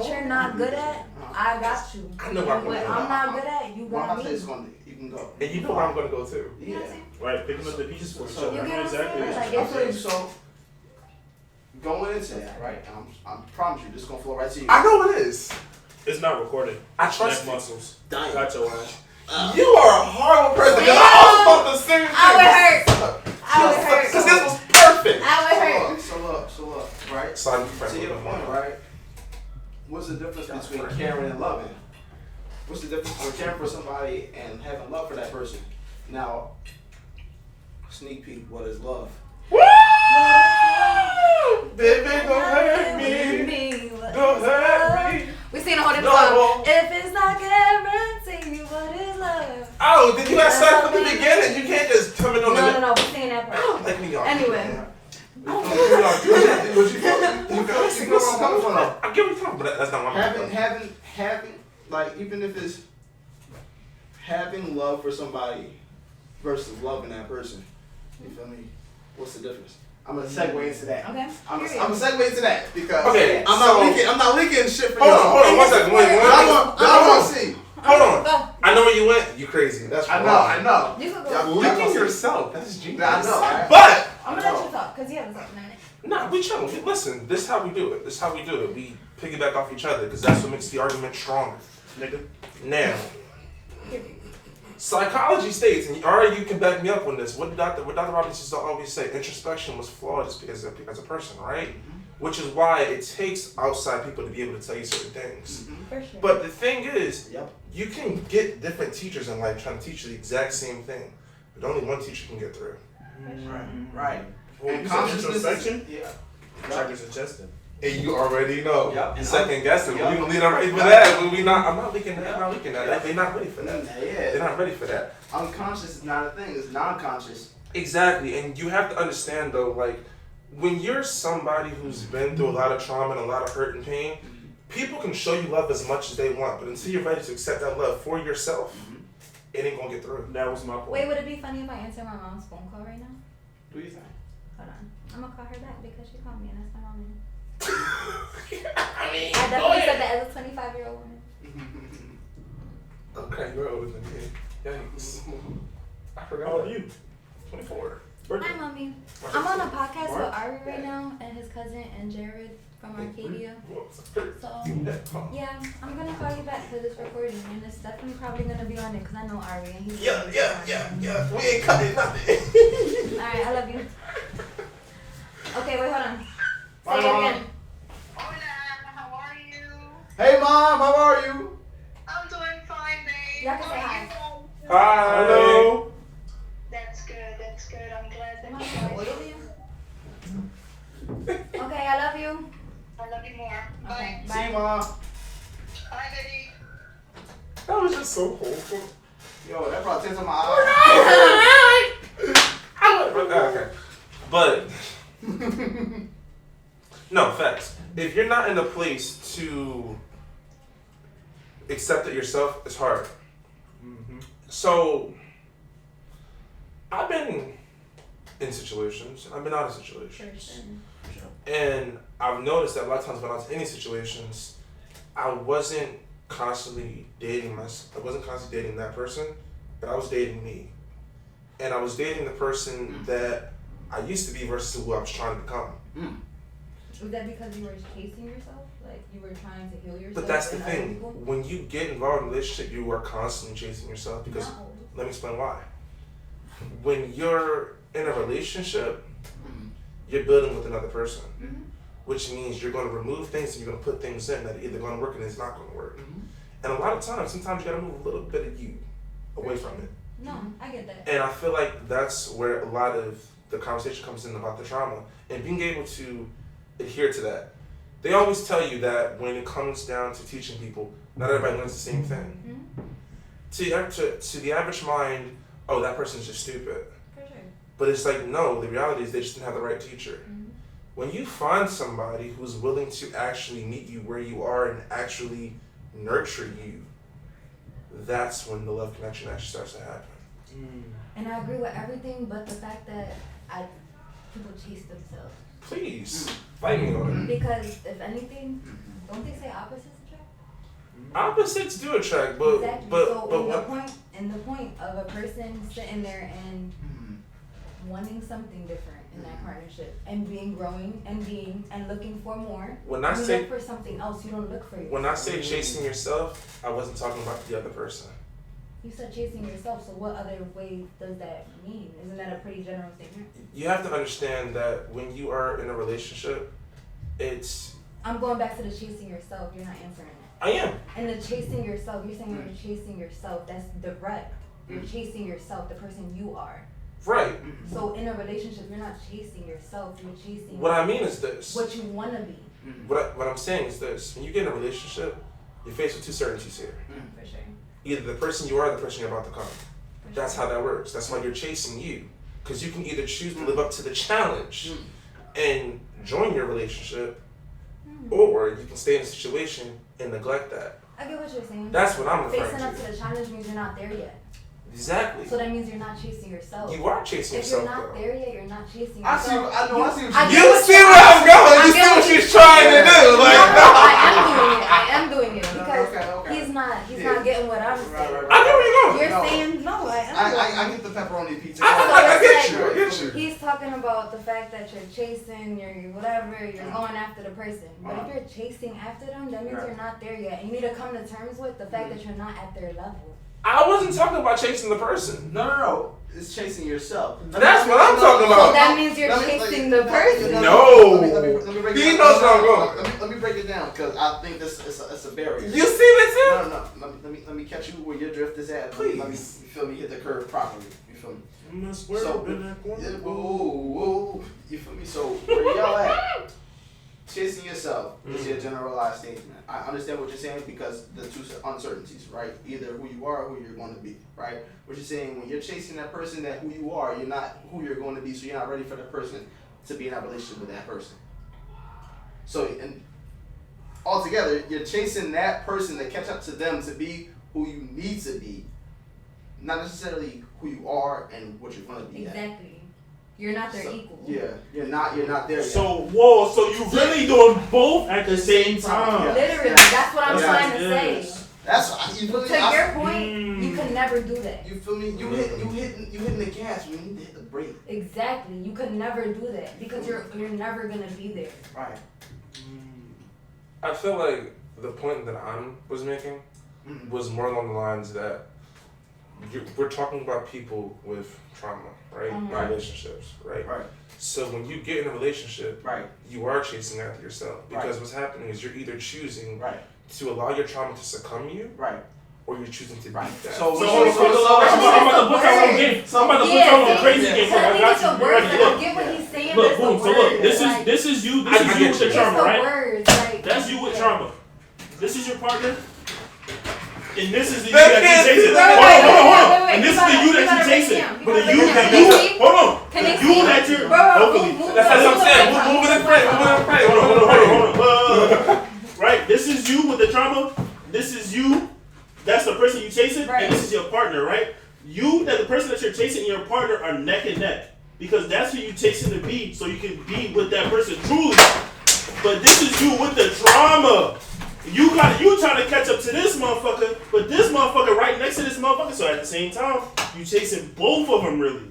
you're not good at, I got you.
I know where I'm
What
gonna
I'm not good at, you
Well,
got
I'm
me.
just gonna you can go.
And you know where I'm gonna go too.
You know what I'm
Yeah.
saying?
Right, picking up the pieces for each
So-
other.
You
I
get
know
what I'm
exactly
saying?
what
Like,
you're
it's
saying.
like-
So going into that, right? I promise you, this is gonna flow right to you.
I know it is.
It's not recorded.
I trust
Neck
it.
muscles.
Damn.
Got your ass.
You are a horrible person. Because I was about the same thing.
I would hurt. I would hurt.
Because this was perfect.
I would hurt.
So look, right?
Son,
To your point, right? What's the difference between caring and loving? What's the difference between caring for somebody and having love for that person? Now, sneak peek, what is love?
Woo! Baby, don't hurt me. Don't hurt me.
We seen a whole different
No.
song. If it's not guaranteed, what is love?
Oh, did you not start from the beginning? You can't just come in on the
No. We seen that part.
Like me, y'all.
Anyway.
What you feel where I'm coming from though?
I get what you're talking about, but that's not what I'm
Having, like, even if it's having love for somebody versus loving that person, you feel me? What's the difference? I'm gonna segue into that.
Okay.
I'm gonna segue into that because
Okay,
I'm not leaking shit for
Hold
y'all.
on, 1 second. Wait.
I want to see.
Hold on.
Go.
I know where you went. You crazy. That's
I
wrong.
know.
You can go.
Y'all
Licking
gonna see.
yourself. That's genius.
I know, right?
But
I'm gonna let you talk because you haven't talked in a minute.
nah, we chillin'. Listen, this is how we do it. We piggyback off each other because that's what makes the argument stronger.
Nigga.
Now, psychology states, and Ari, you can back me up on this. What Dr. Robbins used to always say, introspection was flawed as a person, right? Which is why it takes outside people to be able to tell you certain things.
For sure.
But the thing is,
Yep.
you can get different teachers in life trying to teach you the exact same thing, but only one teacher can get through.
Right.
Well,
And
you said
consciousness is-
introspection?
Yeah.
Chakras and chesting.
And you already know.
Yep.
You second guessing.
Yep.
We gonna lead them right for that. But I'm not leaking that.
Yep.
They're not ready for that. They're
Yeah.
not ready for that.
Unconscious is not a thing. It's non-conscious.
Exactly. And you have to understand though, like, when you're somebody who's been through a lot of trauma and a lot of hurt and pain, people can show you love as much as they want, but until you're ready to accept that love for yourself, it ain't gonna get through.
That was my point.
Wait, would it be funny if I answer my mom's phone call right now?
Do you think?
Hold on. I'm gonna call her back because she called me and that's my mom.
I mean,
I definitely said that as a 25-year-old woman.
Okay, you're older than me. Yikes. I forgot.
How old are you?
24.
Hi, mommy. I'm on a podcast with Ari right now and his cousin and Jared from Arcadia. So, yeah, I'm gonna call you back for this recording and it's definitely probably gonna be on it because I know Ari and he's
Yeah. We ain't cutting nothing.
Alright, I love you. Okay, wait, hold on.
Bye,
Say it
Mom.
again.
Hola, how are you?
Hey, Mom. How are you?
I'm doing fine, babe.
Y'all can say
How
hi.
are you?
Hi.
Hello.
That's good. I'm glad
Am
that
I
you
gonna
guys.
oil you? Okay, I love you.
I love you more.
Okay,
Bye.
See you,
bye.
Mom.
Bye, baby.
That was just so wholesome.
Yo, that brought tears to my eyes.
Okay. But no, facts. If you're not in a place to accept it yourself, it's hard. So I've been in situations, and I've been out of situations. And I've noticed that a lot of times when I was in these situations, I wasn't constantly dating that person, but I was dating me. And I was dating the person that I used to be versus who I was trying to become.
Was that because you were chasing yourself? Like you were trying to heal yourself?
But that's the
and other
thing.
people?
When you get involved in a relationship, you are constantly chasing yourself because.
No.
Let me explain why. When you're in a relationship, you're building with another person, which means you're going to remove things and you're going to put things in that are either going to work and it's not going to work. And a lot of times, sometimes you got to move a little bit of you away from it.
No, I get that.
And I feel like that's where a lot of the conversation comes in about the trauma and being able to adhere to that. They always tell you that when it comes down to teaching people, not everybody learns the same thing. To the average mind, oh, that person's just stupid.
For sure.
But it's like, no, the reality is they just didn't have the right teacher. When you find somebody who's willing to actually meet you where you are and actually nurture you, that's when the love connection actually starts to happen.
And I agree with everything but the fact that people chase themselves.
Please, fight me on it.
Because if anything, don't they say opposites attract?
Opposites do attract, but
Exactly.
but
So
but
in
what?
the point of a person sitting there and wanting something different in that partnership and growing and looking for more.
When I
you
say
look for something else, you don't look for yourself.
when I say chasing yourself, I wasn't talking about the other person.
You said chasing yourself, so what other way does that mean? Isn't that a pretty general statement?
You have to understand that when you are in a relationship, it's.
I'm going back to the chasing yourself. You're not answering it.
I am.
And the chasing yourself, you're saying you're chasing yourself. That's direct. You're chasing yourself, the person you are.
Right.
So in a relationship, you're not chasing yourself. You're chasing
What I mean is this.
what you want to be.
What I'm saying is this. When you get in a relationship, you're faced with two certainties here.
For sure.
Either the person you are or the person you're about to become. That's how that works. That's why you're chasing you. Because you can either choose to live up to the challenge and join your relationship, or you can stay in a situation and neglect that.
I get what you're saying.
That's what I'm referring
Facing up
to.
to the challenge means you're not there yet.
Exactly.
So that means you're not chasing yourself.
You are chasing
If you're
yourself,
not
though.
there yet, you're not chasing
I
yourself.
see what
I
you
You
get
see
what
where I'm going.
I
You see
get
what
what
she's trying to do. Like,
No, I am doing it because
Okay.
he's not getting what I'm saying.
I know where you're going.
You're
No.
saying no, I am.
I get the pepperoni pizza.
I get you. I get you.
He's talking about the fact that you're chasing, you're whatever, you're going after the person. But if you're chasing after them, that means you're not there yet. And you need to come to terms with the fact that you're not at their level.
I wasn't talking about chasing the person.
No. It's chasing yourself.
That's what I'm talking about.
So that means you're chasing the person.
No.
Let me break
He
it
knows
down.
where I'm going.
Let me break it down because I think this is a barrier.
You see this here?
No. Let me catch you where your drift is at.
Please.
Let me, you feel me? Hit the curve properly. You feel me?
I'm gonna swear
So-
up in that corner.
Yeah, whoa. You feel me? So where y'all at? Chasing yourself is your generalized statement. I understand what you're saying because the two uncertainties, right? Either who you are or who you're going to be, right? What you're saying when you're chasing that person, that who you are, you're not who you're going to be, so you're not ready for that person to be in that relationship with that person. So, and altogether, you're chasing that person to catch up to them to be who you need to be, not necessarily who you are and what you're going to be.
Exactly. You're not their equal.
Yeah, you're not there yet.
So you really doing both at the same time.
Literally, that's what I'm
Yeah,
trying to
yes.
say.
That's you feel me?
To your point, you can never do that.
You feel me? You hitting the gas when you need to hit the brake.
Exactly. You could never do that because you're never gonna be there.
Right.
I feel like the point that I was making was more along the lines that we're talking about people with trauma, right? Relationships, right?
Right.
So when you get in a relationship,
Right.
you are chasing after yourself because
Right.
what's happening is you're either choosing
Right.
to allow your trauma to succumb you,
Right.
or you're choosing to
Right.
beat that.
I'm about to put y'all on game. I'm about to put y'all on crazy game.
So I
I
think
got
it's
you.
the
You
words.
ready?
I
Look.
get what he's saying.
Look,
it's the
boom. So look,
words,
this
like,
is you
I get
with the
you.
it's
trauma,
the
right?
words, like,
That's you with trauma. This is your partner. And this is the you
That
that
can't
you chasing.
be
right.
Hold on.
Wait,
And this is
you
the
gotta-
you
you
that
gotta
you
break
chasing.
it down. You
But the
gotta
you
break it
that
down.
you
Can they see?
hold on.
Can
The
they
you
see?
that you're
Bro,
hopefully.
move
That's what I'm saying.
the-
Move in the frame. Move in the frame.
Hold on. Right? This is you with the trauma. This is you. That's the person you chasing.
Right.
And this is your partner, right? You that the person that you're chasing and your partner are neck and neck. Because that's who you chasing to be, so you can be with that person truly. But this is you with the trauma. You trying to catch up to this motherfucker, but this motherfucker right next to this motherfucker. So at the same time, you chasing both of them really.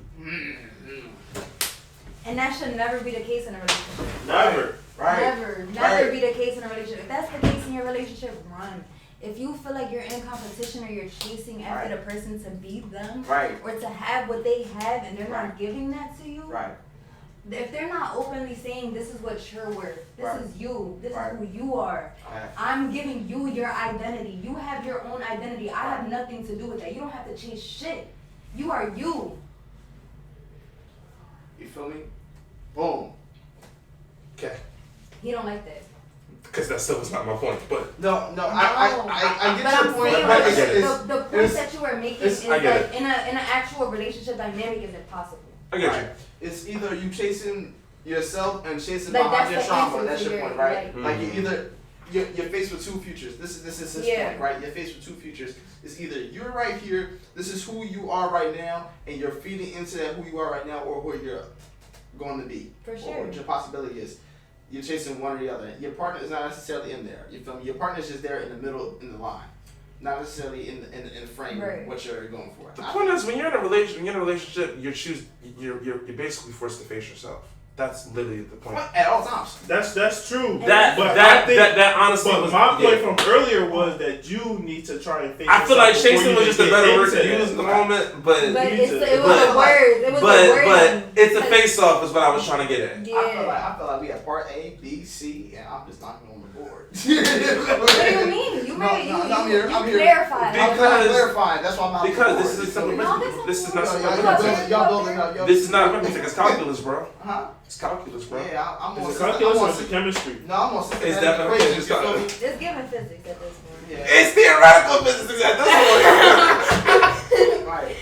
And that should never be the case in a relationship.
Never.
Right.
Never. never be the case in a relationship. If that's the case in your relationship, run. If you feel like you're in competition or you're chasing after the person to beat them, or to have what they have and they're not giving that to you, if they're not openly saying this is what you're worth, this is you, this is who you are, I'm giving you your identity. You have your own identity. I have nothing to do with that. You don't have to chase shit. You are you.
You feel me? Boom.
Okay.
He don't like that.
Because that still was not my point, but
No, I get your point.
But the point that you are making is like in an actual relationship dynamic is impossible.
I get you.
It's either you chasing yourself and chasing
Like,
behind your
that's the
trauma.
answer
That's
to
your
your-
point, right?
like-
Like you're faced with two futures. This is his point, right? You're faced with two futures. It's either you're right here, this is who you are right now, and you're feeding into that who you are right now, or who you're going to be,
For
or
sure.
what your possibility is. You're chasing one or the other. Your partner is not necessarily in there. You feel me? Your partner is just there in the middle, in the line, not necessarily in the frame of what you're going for.
The point is, when you're in a relationship, you're basically forced to face yourself. That's literally the point.
At all times.
That's true.
That honestly
but
was
my point from earlier was that you need to try and face.
I feel like
yourself
chasing
before
was
you
just a
get
better word
into
to
that.
use in the moment, but
it was a word. It was a
but
word.
it's a face off is what I was trying to get at.
Yeah.
I feel like we have part A, B, C, and I'm just knocking on the board.
What do you mean? You made you clarified.
I'm clarifying. That's why I'm not.
Because this is simple arithmetic. This is not simple arithmetic. This is not arithmetic. It's calculus, bro.
Huh?
It's calculus, bro.
Yeah, I'm on.
Is it calculus or is it chemistry?
No, I'm on.
It's definitely
equations.
calculus.
It's given physics at this point.
Yeah.
It's theoretical physics at this point.
Right.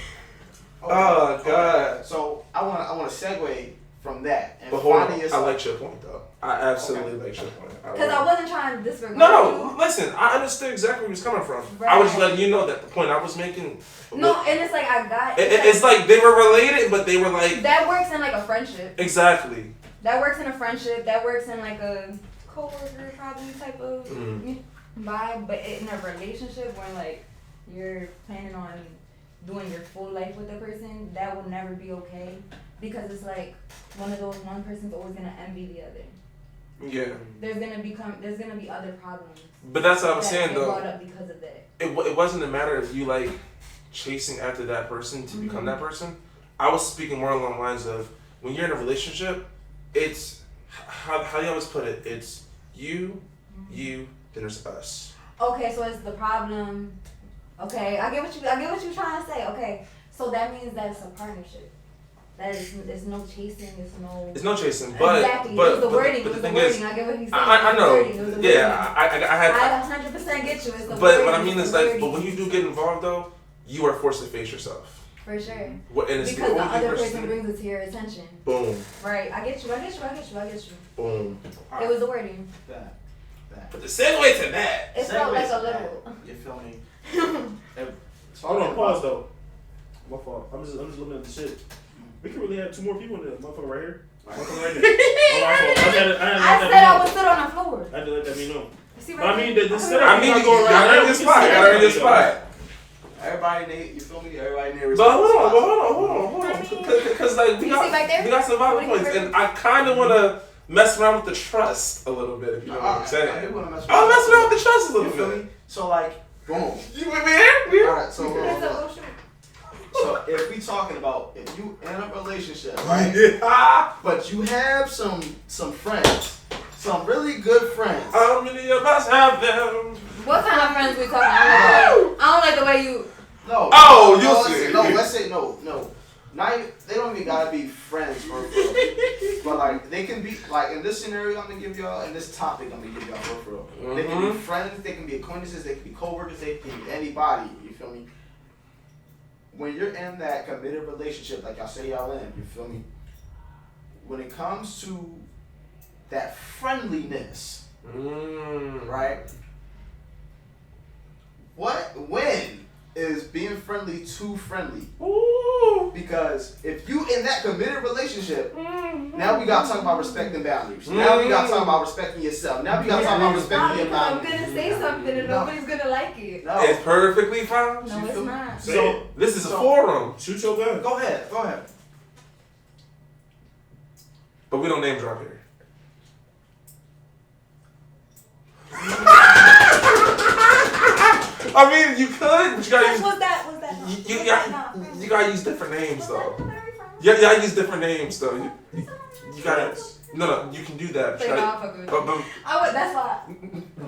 Oh God.
So I want to segue from that and
But hold on,
finding
I
yourself.
like your point though. I absolutely like your point.
Because I wasn't trying to disregard
No, listen, I understood exactly where he was coming from.
Right.
I was just letting you know that the point I was making.
No, and it's like I got.
It's like they were related, but they were like.
That works in like a friendship.
Exactly.
That works in a friendship. That works in like a coworker probably type of vibe. But in a relationship where like you're planning on doing your full life with the person, that will never be okay. Because it's like one person's always gonna envy the other.
Yeah.
There's gonna be other problems.
But that's what I was saying though.
Brought up because of that.
It wasn't a matter of you like chasing after that person to become that person. I was speaking more along the lines of when you're in a relationship, it's how you always put it. It's you, then there's us.
Okay, so it's the problem. Okay, I get what you're trying to say. Okay, so that means that it's a partnership. That is, there's no chasing. It's no chasing.
But
exactly.
But
it was the wording.
But
It was
the
the
thing
wording.
is,
I get what he's saying.
I know. Yeah, I had.
I 100% get you. It's the
but
wording.
what I mean is like,
wording.
but when you do get involved though, you are forced to face yourself.
For sure.
And it's
Because the other person
person
brings it to your attention.
Boom.
Right. I get you.
Boom.
It was the wording.
That.
But the segue to that.
It felt like a little.
You feel me?
Hold on, pause though. My fault. I'm just looking at the shit. We could really have 2 more people in there. Motherfucker right here. Motherfucker right there. Oh, my fault.
I said I would sit on the floor.
I had to let that be known.
See
But I mean, the
you gotta earn your spot.
Everybody need, you feel me? Everybody need
But hold on.
mean,
Because like we
you see back there?
got some vital
What do you
points,
think?
and I kind of want to mess around with the trust a little bit. If you know what I'm saying.
I'm
I'll mess around with the trust a
You
little
feel
bit.
me? So like, boom.
You with me here?
Alright, so so if we talking about if you in a relationship, right? But you have some friends, some really good friends.
How many of us have them?
What kind of friends we talking? I don't like the way you.
No.
Oh,
no,
you'll see.
Let's say no. Not even, they don't even gotta be friends for real. But like they can be like in this scenario I'm gonna give y'all, in this topic I'm gonna give y'all for real. They can be friends, they can be acquaintances, they can be coworkers, they can be anybody. You feel me? When you're in that committed relationship, like y'all say y'all in, you feel me? When it comes to that friendliness, right? When is being friendly too friendly?
Ooh.
Because if you in that committed relationship, now we gotta talk about respecting boundaries. Now we gotta talk about respecting yourself. Now we gotta talk about respecting your
I'm
boundaries.
gonna say something and nobody's gonna like it.
No.
It's perfectly fine.
No, it's not.
So
This is a forum.
shoot your gun.
Go ahead.
But we don't name drop here. I mean, you could, but you gotta use.
Was that?
You gotta use different names though.
Was that very friendly?
Yeah, I use different names though. You gotta. No, you can do that.
Say
But,
no, I fuck with
but,
you. I would. That's why.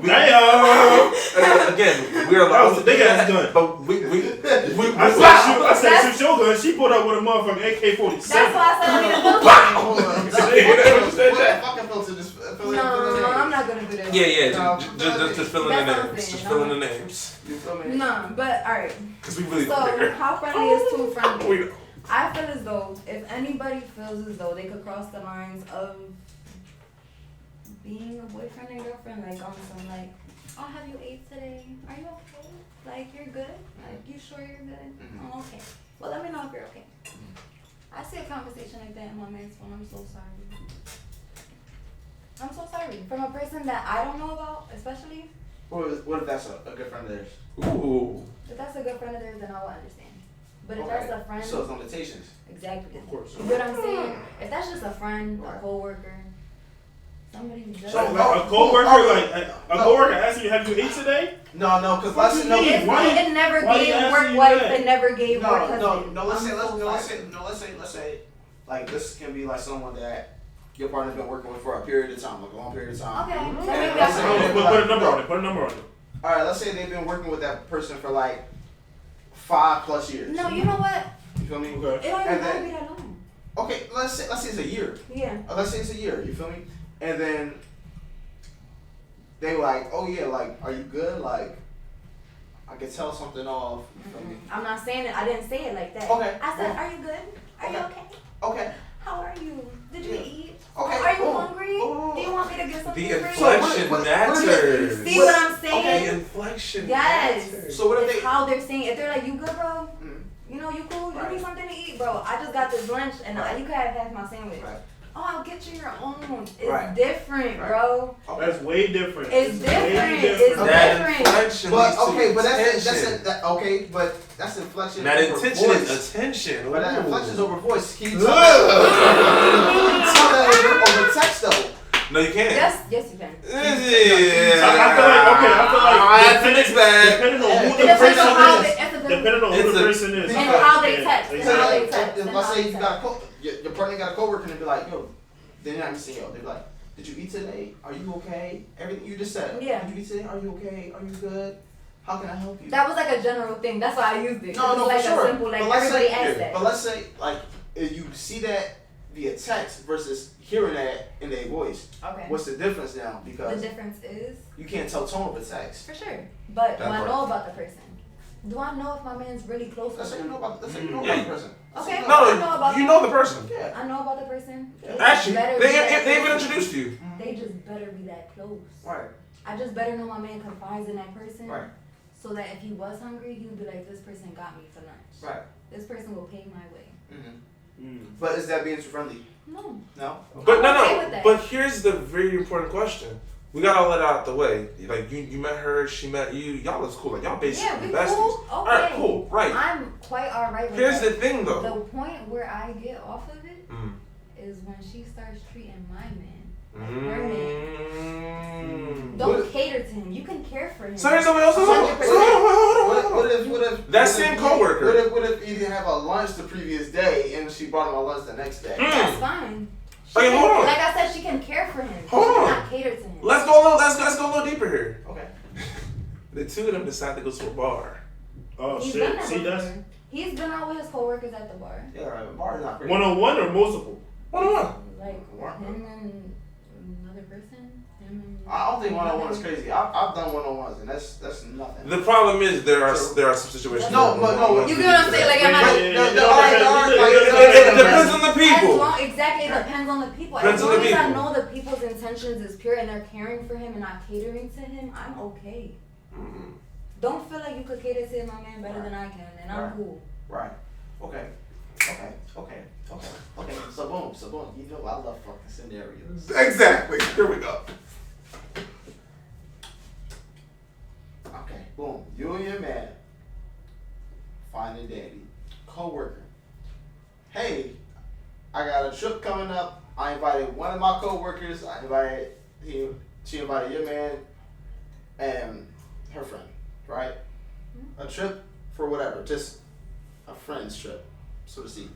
Damn!
again, we're
That was a big ass gun.
But we
I said shoot your gun. She pulled up with a motherfucking AK-47.
That's why I said I need a filter.
Hold on.
Said that?
Fucking filter. Just fill in
No, I'm not gonna do that.
Yeah.
No,
Just fill in the
that's what I'm
names.
saying,
Just
no.
fill in the names.
You feel me?
No, but alright.
Cause we really
So,
care.
how friendly is too friendly?
We know.
I feel as though if anybody feels as though they could cross the lines of being a boyfriend and girlfriend, like on some like, oh, have you ate today? Are you okay? Like, you're good? Like, you sure you're good? Oh, okay. Well, let me know if you're okay. I see a conversation like that in my man's phone. I'm so sorry. I'm so sorry. From a person that I don't know about, especially.
What if that's a good friend of theirs?
Ooh.
If that's a good friend of theirs, then I will understand. But if
Okay.
that's a friend.
So it's limitations.
Exactly.
Of course.
You know what I'm saying? If that's just a friend, a co-worker, somebody who just.
So, like, a coworker, a coworker asking you, "Have you ate today?"
No, because
What
let's
do
say
you mean?
It never
why you
gave
asking
work
you
wife
that?
and never gave work husband.
Let's say, like this can be like someone that your partner's been working with for a period of time, like a long period of time.
Okay. So
And
maybe
let's
that's
say-
fine.
Put a number on it. Put a number on it.
All right, let's say they've been working with that person for like 5+ years.
No, you know what?
You feel me?
Okay.
It don't even
And
gotta
then-
be that long.
Okay, let's say it's a year.
Yeah.
Let's say it's a year. You feel me? And then they were like, oh yeah, like, are you good? Like, I could tell something off. You feel me?
I'm not saying it. I didn't say it like that.
Okay.
I said,
Well,
are you good? Are you
okay.
okay?
Okay.
How are you? Did you
Yeah.
eat?
Okay.
Are you
Oh,
hungry?
oh,
Do you want me to get something
The
for you?
inflection
what-
matters.
See what I'm
The
saying?
inflection
Yes.
matters.
So what if
It's
they?
how they're saying. If they're like, you good, bro?
Mm,
You know, you cool? You
Right.
need something to eat, bro? I just got this lunch and
Right.
you can have half my sandwich.
Right.
Oh, I'll get you your own. It's
Right.
different,
Right.
bro.
That's way different.
It's
way
different.
different.
It's
That
different.
inflection
But
leads to
okay, but
attention.
that's inflection.
That
over
intention
voice.
is attention.
But that
Ooh.
inflection is over voice. Can you tell that? Tell that over text though.
No, you can't.
Yes, you can.
Yeah.
I feel like
That's a mixed bag.
depending on who
It
the
depends
person
on how
is.
they, it's a
Depending on who
It's
the
a-
person is.
and how they
Yeah,
text. And
exactly.
how they text. and
Let's
how
say
they
you
text.
got your partner got a coworker and they be like, yo, they're not even saying yo. They be like, did you eat today? Are you okay? Everything you just said.
Yeah.
Did you eat today? Are you okay? Are you good? How can I help you?
That was like a general thing. That's why I used it.
No,
It's
for
like
sure.
a simple, like
But let's
everybody
say,
asks that.
But let's say, like, if you see that via text versus hearing that in their voice,
Okay.
what's the difference now?
The
Because
difference is,
you can't tell tone of a text.
for sure. But do
That
I
part.
know about the person? Do I know if my man's really close
Let's
with
say you
me?
know about. Let's say you know
Yeah.
about the person. Let's say
Okay.
you know about-
I know about
You
them.
know the person.
Yeah.
I know about the person. They
Actually,
better
they
be that
even
close.
introduced you.
They just better be that close.
Right.
I just better know my man confides in that person.
Right.
So that if he was hungry, he would be like, this person got me for lunch.
Right.
This person will pay my way.
Mm-hmm. But is that being too friendly?
No.
No.
But
I'm okay with
no.
that.
But here's the very important question. We got all that out the way. Like you met her, she met you. Y'all was cool. Like y'all basically
Yeah, we
besties.
cool.
All right,
Okay.
cool. Right.
I'm quite alright with
Here's
that.
the thing, though.
The point where I get off of it
Mm.
is when she starts treating my man like her man.
Mm.
Don't cater to him. You can care for him.
So here's something else. Hold on.
100%.
What if
That
what
same
if
coworker.
What if he didn't have a lunch the previous day and she brought him a lunch the next day?
That's fine. She
Okay,
can-
hold on.
Like I said, she can care for him.
Hold
she
on.
cannot cater to him.
Let's go a little deeper here.
Okay.
The two of them decide to go to a bar.
Oh
He's
shit!
done that
See,
before.
that's
He's been out with his coworkers at the bar.
Yeah, right. But bar is not great.
1-on-1 or multiple.
Hold on.
Like him and another person. Him and
I don't think 1-on-1 is
another-
crazy. I've done 1-on-1s and that's nothing.
The problem is there are some situations.
No,
where
but no,
You get what I'm saying? Like, I'm not.
It depends on the
As
people.
long, exactly, it depends on the people.
Depends
As
on
long
the
as I
people.
know the people's intentions is pure and they're caring for him and not catering to him, I'm okay.
Mm.
Don't feel like you could cater to my man better than I can, and I'm
Right.
cool.
Right. Okay. So boom. You know I love fucking scenarios.
Exactly. Here we go.
Okay. Boom. You and your man find a daddy, coworker. Hey, I got a trip coming up. I invited one of my coworkers. She invited your man and her friend, right? a trip for whatever, just a friend's trip, so to speak.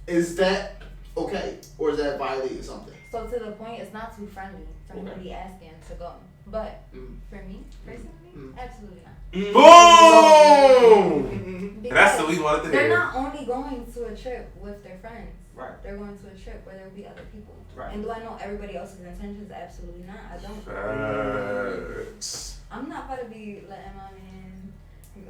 Is that okay, or is that violating something?
So to the point, it's not too friendly for him to be asking to go. But for me, personally, absolutely not.
Boom! And
Because
that's the we wanted to
they're
hear.
not only going to a trip with their friends.
Right.
They're going to a trip where there will be other people.
Right.
And do I know everybody else's intentions? Absolutely not. I don't.
Facts.
I'm not about to be letting my man,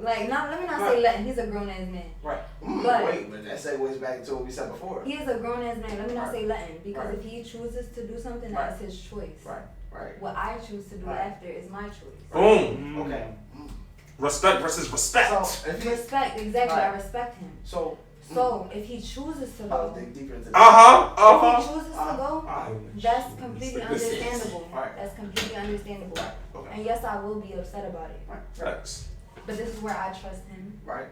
like, let me not say letting. He's a grown ass man.
Right.
But
wait, but that segues back into what we said before.
He is a grown ass man. Let me not say letting, because
Right.
if he chooses to do something,
Right.
that's his choice.
Right. Right.
What I choose to do
Right.
after is my choice.
Boom.
Okay.
Respect versus respect.
So if he,
Respect, exactly.
Right.
I respect him.
so
So if he chooses to
I'll
go,
dig deeper into
if
that.
he chooses to go, that's completely understandable.
Right.
That's completely understandable.
Okay.
And yes, I will be upset about it.
Facts.
But this is where I trust him.
Right.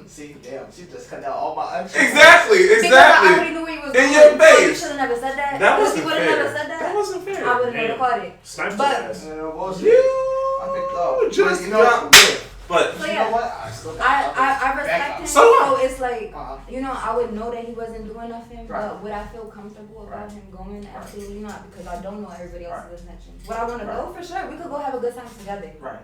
See, damn, she just cut out all my extra.
Exactly.
Because I
Exactly.
already knew where he was
In
going.
your
So you
face.
should have never said that.
That
If
wasn't
he would have
fair.
never said
That
that,
wasn't fair.
I would have never caught it.
Sniped his
But
ass.
Bullshit.
You
I picked up.
just
But you know
dropped it. But
So
You
yeah.
know what? I still got
I respect him.
So what?
it's like,
Uh-huh.
you know, I would know that he wasn't doing nothing,
Right.
but would I feel comfortable about
Right.
him going? Absolutely not, because I don't know everybody else's
Right.
intentions. Would I want to go? For sure. We could go have a good time together.
Right.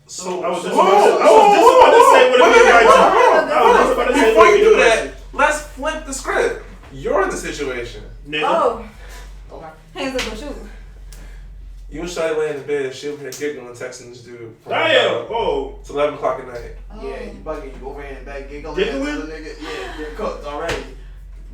so
I was just
Whoa,
about to say
whoa,
what
whoa,
it
wait,
means
wait,
right
hold
now.
on, hold on,
I
hold
was
on.
just about to say
Before
what
you
it
do
means
that,
right
let's flip the script. You're in the situation.
now. Nigga.
Oh,
Okay.
hands up and shoot.
You and Shawty lay in the bed, she over here giggling, texting this dude.
Damn. Oh.
It's 11 o'clock at night.
Oh.
Yeah, you bugging, you over here and back giggling.
Giggling?
At the nigga. Yeah, you're cooked already.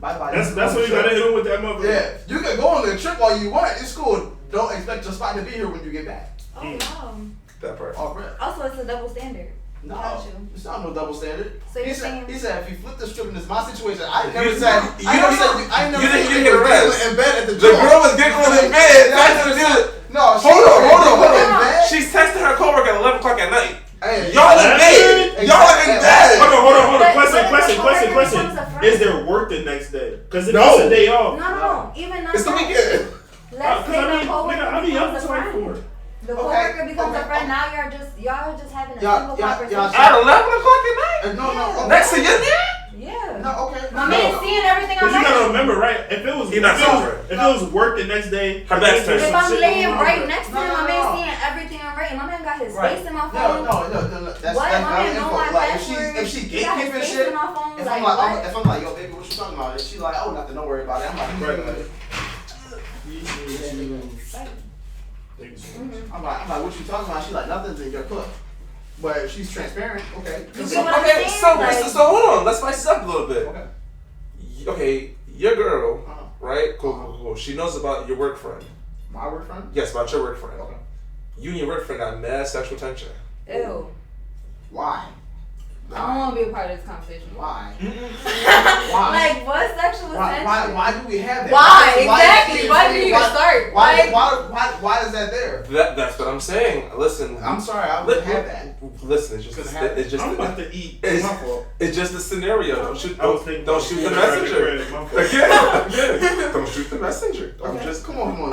Bye bye.
That's what you gotta hit him with that motherfucker.
Yeah, you can go on the trip all you want. It's cool. Don't expect your spot to be here when you get back.
Oh, wow.
That part.
Oh, real.
Also, it's a double standard.
No,
Got you.
it's not no double standard.
So you're
he said,
saying-
he said if you flip the script and it's my situation, I never
You-
said,
you
I never
don't-
said, I never
you
said
didn't
you
get
were
arrested.
giggling in bed at the
The
joint.
girl was giggling in bed. That's what it is.
No, she
Hold on,
was
hold on,
giggling
hold
in
on.
bed.
She's texting her coworker at 11 o'clock at night.
Hey,
Y'all in bed. Y'all in
Exactly.
bed.
Hold on.
But
Question.
what if the coworker becomes a friend?
Is there work the next day? Because if
No.
it's a day off.
No. Even not
It's the
that.
weekend.
Let's say the coworker
I mean, I'm
becomes a
just like
friend.
for
The coworker becomes a
okay.
friend. Now y'all are just having a
Y'all-
simple
y'all-
conversation.
y'all-
At 11 o'clock at night?
No, okay.
Next to your man?
Yeah.
No, okay.
My man seeing everything I'm
Because you gotta
writing.
remember, right? If it was
He not sober.
if it was work the next day,
Her back's turned.
If I'm laying right next to him,
No,
my
no,
man
no.
seeing everything I'm writing. My man got his
Right.
face in my
No,
phone.
that's
What? My man
valid
know
info.
my
Like
password.
if she
He got his
gatekeeping
face
shit,
in my phone.
if
Like,
I'm
what?
if I'm like, yo, baby, what you talking about? And she like, oh, nothing, don't worry about it. I'm like,
Right.
I'm like, what you talking about? She like, nothing's in your cook. But if she's transparent, okay.
You get what I'm
Okay,
saying? Like-
so hold on. Let's spice it up a little bit.
Okay.
Okay, your girl,
Uh-huh.
right? Cool. She knows about your work friend.
My work friend?
Yes, about your work friend.
Okay.
You and your work friend got mad sexual tension.
Ew.
Why?
I don't want to be a part of this conversation.
Why?
Like, what sexual tension?
Why do we have that?
Why? Exactly. Why do you even start?
Why is that there?
That's what I'm saying. Listen,
I'm sorry, I wouldn't have that.
Listen,
I'm about to eat.
It's-
My fault.
it's just a scenario. Don't shoot the
My
messenger.
fault.
Again. Don't shoot the messenger. I'm
Okay,
just
come on.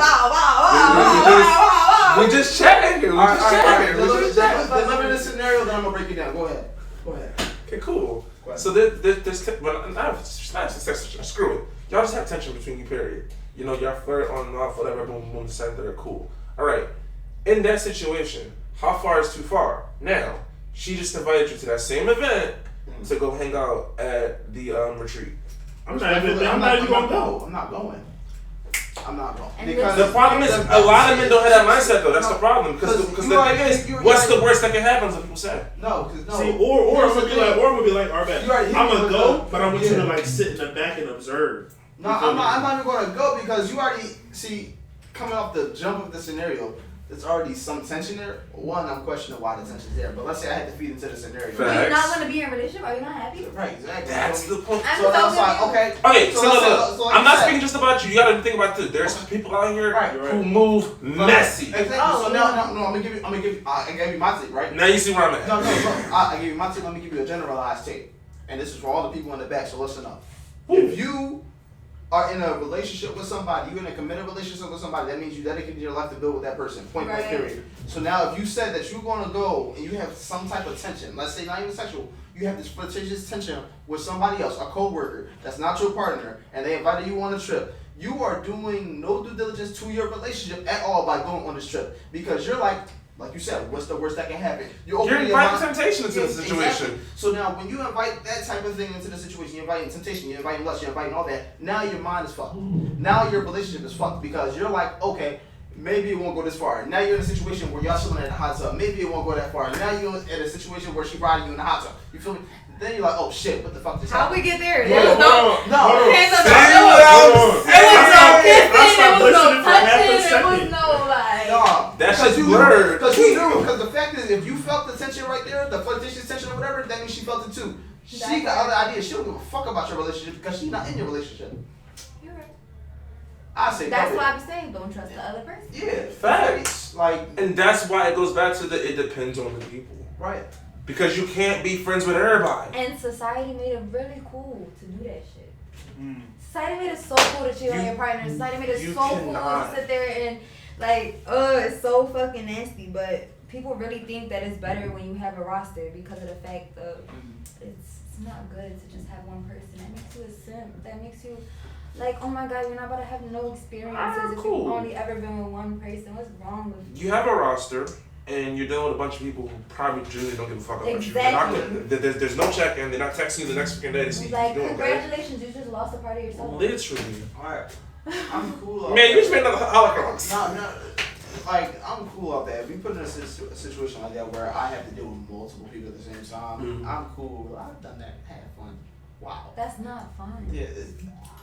we just chatting here. We just chatting here. We just chatting.
Deliver the scenario, then I'm gonna break it down. Go ahead.
Okay, cool.
Go ahead.
So there's not sex. Screw it. Y'all just have tension between you. Period. You know, y'all flirt on and off, whatever. Boom, boom, decide that are cool. All right. In that situation, how far is too far? Now, she just invited you to that same event to go hang out at the retreat.
I'm not even gonna go.
I'm not going.
And
Because
The problem is, a lot of men don't have that mindset though. That's the problem. Because the thing is, what's the worst that can happen? Is what people say.
No.
See, or I'm gonna be like, alright,
You already hit
I'm
me
gonna
with
go,
the-
but I want you
yeah.
to like sit in the back and observe.
No, I'm not even going to go because you already see coming off the jump of the scenario. There's already some tension there. One, I'm questioning why the tension's there. But let's say I had to feed into the scenario.
Fact.
Are you not going to be in a relationship? Are you not happy?
Right, exactly.
That's the point.
I'm
So that's like,
talking
okay.
Okay, so
let's
look,
say- like
I'm
you
not
said-
speaking just about you. You gotta think about this. There's people out here
Right.
who move messy.
Exactly.
Oh,
So
yeah.
no, I'm gonna give you. I gave you my take, right?
Now you see where I'm at.
No. I gave you my take. Let me give you a generalized take, and this is for all the people in the back. So listen up. If you are in a relationship with somebody, you're in a committed relationship with somebody, that means you dedicated your life to build with that person. Point blank period. So now if you said that you're gonna go and you have some type of tension, let's say not even sexual, you have this flirtatious tension with somebody else, a co-worker, that's not your partner, and they invited you on a trip, you are doing no due diligence to your relationship at all by going on this trip. Because you're like you said, what's the worst that can happen? You're
inviting temptation into the situation.
Exactly. So now when you invite that type of thing into the situation, you're inviting temptation, you're inviting lust, you're inviting all that, now your mind is fucked. Now your relationship is fucked because you're like, okay, maybe it won't go this far. Now you're in a situation where y'all chilling in the hot tub. Maybe it won't go that far. Now you're in a situation where she riding you in the hot tub. You feel me? Then you're like, oh shit, what the fuck just happened?
How we get there?
No,
There was no hands up.
There
was no kissing.
There
There was no
listening for half a
touching. There was
second.
no like.
Nah,
That shit's blurred.
Because the fact is, if you felt the tension right there, the flirtatious tension or whatever, that means she felt it too. She got other ideas. She don't give a fuck about your relationship because she's not in your relationship.
You're right.
I say
That's why I'm saying don't trust the other person.
Yeah,
Facts.
Like,
And that's why it goes back to it depends on the people.
right.
Because you can't be friends with everybody.
And society made it really cool to do that shit. Society made it so cool to cheat on your partner. Society made it so cool to sit there and like, it's so fucking nasty. But people really think that it's better when you have a roster because of the fact of it's not good to just have one person. That makes you a simp. That makes you like, oh my god, you're not about to have no experiences if you've only ever been with one person. What's wrong with you?
You have a roster. And you're dealing with a bunch of people who probably genuinely don't give a fuck about
Exactly.
you. There's no check-in. They're not texting you the next freaking day to see
It's
if
like,
you're doing
congratulations, you just lost a part of
okay.
yourself.
Literally.
Alright. I'm cool off
Man, you
that.
just made another Holocaust.
No. Like, I'm cool off that. If we put in a situation like that where I have to deal with multiple people at the same time, I'm cool. I've done that. Had fun. Wow.
That's not fun.
Yeah.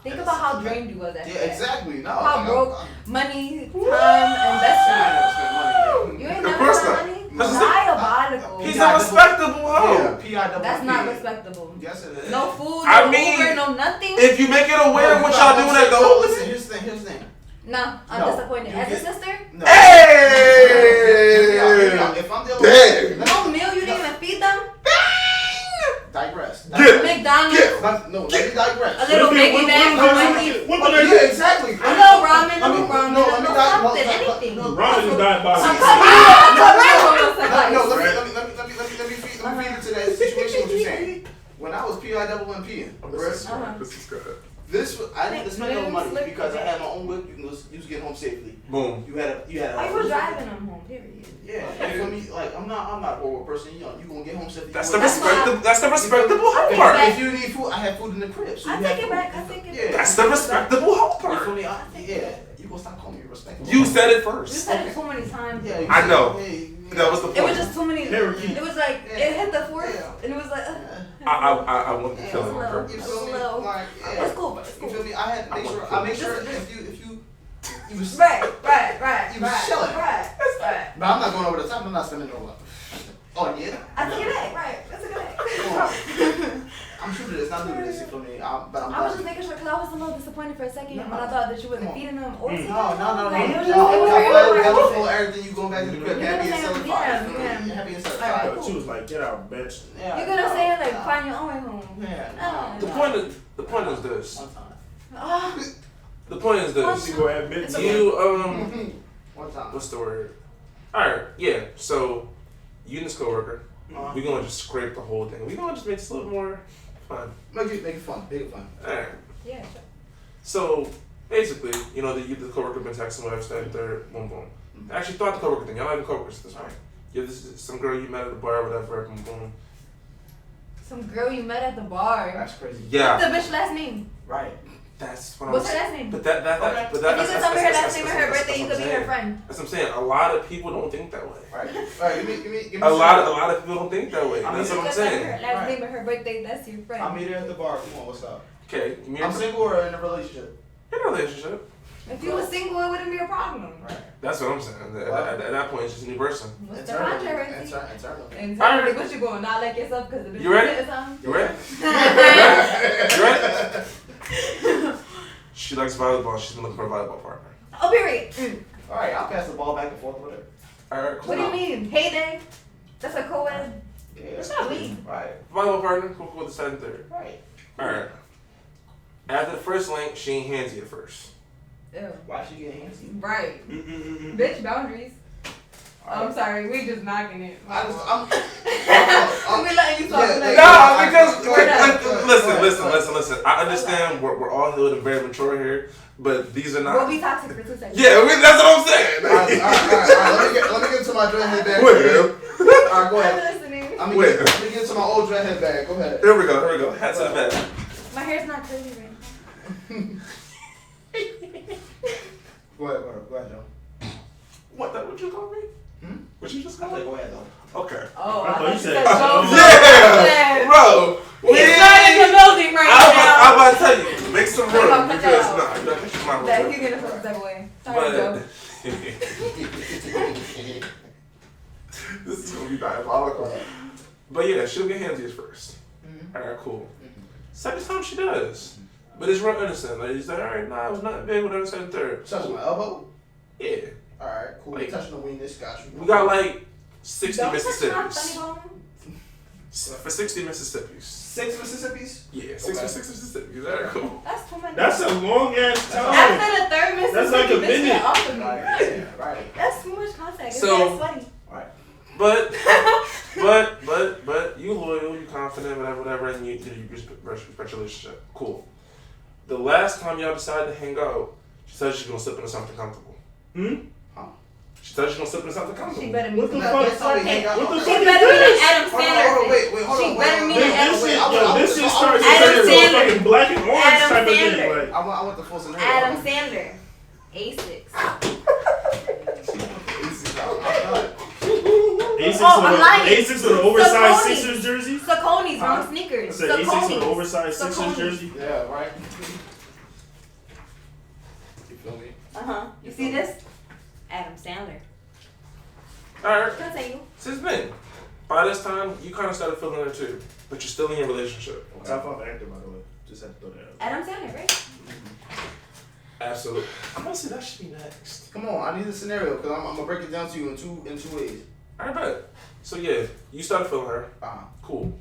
Think about how drained you was at
Yeah,
that.
exactly. No.
How
like,
broke
I'm,
money, time,
I
investment.
never spent money.
You ain't
Of
never
course
spent
not.
money?
That's
Diabolical.
He's a respectable hoe.
Yeah, P-I-double-P.
That's not respectable.
Yes, it is.
No food, no
I mean,
Uber, no nothing.
If you make it aware of what y'all doing at the
No,
open.
listen, here's the thing.
No, I'm
No,
disappointed.
you
As a
get-
sister,
No.
Hey!
If I'm the
Damn.
no meal, you didn't even feed them.
Digress.
McDonald's,
Let me digress.
a little Maggie bag for Wendy's,
Yeah, exactly.
a little ramen, a little
No, let me
something, anything.
Ramen is diabolical.
I'm coming
No,
over.
let me feed into that situation. What you saying? When I was PIWMP,
This is good.
this was, I didn't spend no money because I had my own whip. You was getting home safely.
Boom.
You had a.
I was driving them home. Period.
Yeah, you feel me? Like I'm not a horrible person. You gonna get home safely.
That's the
That's
respectable. That's the respectable hoe
If-
part.
If you need food, I have food in the crib. So
I
you
take
have
it
food.
back. I take it
Yeah.
back.
That's the respectable hoe
You feel
part.
me? Yeah. You gonna stop calling me respectful.
You said it
You
first.
said it too many times.
Yeah. You
I
said,
know.
Hey,
That was the
It
point.
was just too many.
Parakeet.
It was like it hit the fourth,
Yeah.
and it was like.
I want to kill him on
Yeah.
purpose.
You feel me?
Slow.
Like, yeah.
It's cool, but it's
You
cool.
feel me? I had to make sure. I make sure if you was.
Right.
You was chilling.
Right.
But I'm not going over the top. I'm not spending no money. Oh yeah.
I took it back. Right. That's a good back.
I'm true to this. Not new to this. You feel me? But I'm.
I was just making sure because I was a little disappointed for a second when I thought that you wasn't feeding them or something.
No.
Like, it was
No,
just- it was
I'm
very
glad
awkward.
for everything. You going back to the crib.
You
Happy and
know what I'm saying?
satisfied.
Yeah.
Happy and
Alright.
satisfied.
But she was like, get out, bitch.
Yeah.
You get what I'm saying? Like, find your own way home.
Yeah.
The point is this.
One time.
Oh,
The point is this.
She go admit to it.
You
One time.
what's the word? All right, yeah. So you and this coworker,
Uh-huh.
we gonna just scrape the whole thing. We gonna just make this a little more fun.
Make it fun. Make it fun.
All right.
yeah, sure.
So basically, you know, the coworker been texting whatever, that third, boom, boom. Actually, thought the coworker thing. Y'all not even coworkers at this point. Yeah, this is some girl you met at the bar, whatever, boom, boom.
Some girl you met at the bar.
That's crazy.
Yeah,
What's the bitch last name?
Right.
that's what I'm
What's her
saying.
last name?
But that,
Okay.
but
If you
that's
could tell me her last
that's
name and her birthday, you
what
could
I'm
be her
saying.
friend.
That's what I'm saying. A lot of people don't think that way.
Right. Right. Give me.
A lot of people don't think that way.
I mean,
That's what I'm
If you could tell me
saying.
her last
Right.
name and her birthday, that's your friend.
I'll meet her at the bar. Come on. What's up?
Okay, give me
I'm
a
single or in a relationship.
in a relationship.
If you was single, it wouldn't be a problem.
Right.
That's what I'm saying. At that point, it's just a new person.
What's the controversy?
Internally.
Exactly. What you going? Not like yourself because the bitch
You ready?
said something?
You ready? You ready? She likes volleyball. She's been looking for a volleyball partner.
Oh, period.
All right. I'll pass the ball back and forth with her.
All right, cool.
What do you mean? Heyday? That's a co-ed.
Yeah.
It's not me.
Right.
Volleyball partner. Cool. The second, third.
Right.
All right. After the first link, she ain't handsy at first.
Ew.
Why she get handsy?
Right. Bitch, boundaries. I'm sorry, we just knocking it.
I'm
We letting you talk.
Nah, because listen. I understand we're all healed and very mature here, but these are not.
We'll be toxic for 2 seconds.
Yeah, that's what I'm saying.
All right. Let me get to my dreadhead bag.
Wait,
Alright, go
I'm
ahead.
listening.
Let me get to my old dreadhead bag. Go ahead.
Here we go. Hat to the back.
My hair's not crazy right
Go ahead, Joe.
What you call me? What you just called me?
Go ahead, though.
Okay.
Oh,
I thought you said
Yeah, bro.
He's not in the building right now.
I'm about to tell you, make some room
I'm gonna
because
cut
no, you don't my
That
room.
he's gonna put that away. Sorry, Joe.
This is gonna be diabolical. But yeah, she'll get handsy first. Alright, cool. Second time she does. But it's real innocent. Like, he's like, alright, nah, it was nothing big, whatever, second, third.
Touching my elbow?
Yeah.
Alright, cool.
Like,
touching the weenus, got you.
We got like 60
Don't touch my
Mississippis.
funny bone.
For 60 Mississippis.
6 Mississippis?
Yeah, 6 Mississippis. Alright, cool.
That's too many.
That's a long ass time.
After the third Mississippi,
That's like a
bitch,
minute.
get off of me.
Yeah, right.
That's too much contact. It's
So-
so sweaty.
But you loyal, you confident, whatever, and you respect your relationship. Cool. The last time y'all decided to hang out, she said she's gonna slip into something comfortable. She said she's gonna slip into something
She
comfortable.
better meet
What the
me
fuck?
at
What
the
the
She
fuck
better
is
meet
this?
Adam
Hold
Sandler.
on, wait, hold
She
on.
better meet
This
Adam
shit,
Sandler.
this shit starts
Adam
to
Sandler.
fucking black and orange
Adam
type of
Sandler.
thing. Like,
I want the full scenario.
Adam Sandler. A6.
A6
Oh, I'm lying.
A6 with an oversized
Saucony.
Sixers jersey.
Saucony's wrong
I
sneakers.
said A6 with an oversized Sixers
Saucony.
jersey.
Yeah, right. You feel me?
You see this? Adam Sandler.
Alright.
Continue.
Since then, by this time, you kind of started feeling her too, but you're still in your relationship.
Top 5 actor, by the way. Just had to throw that out.
Adam Sandler, right?
Absolutely. I'm gonna say that should be next.
Come on, I need a scenario because I'm gonna break it down to you in two ways.
I bet. So yeah, you started feeling her. Cool.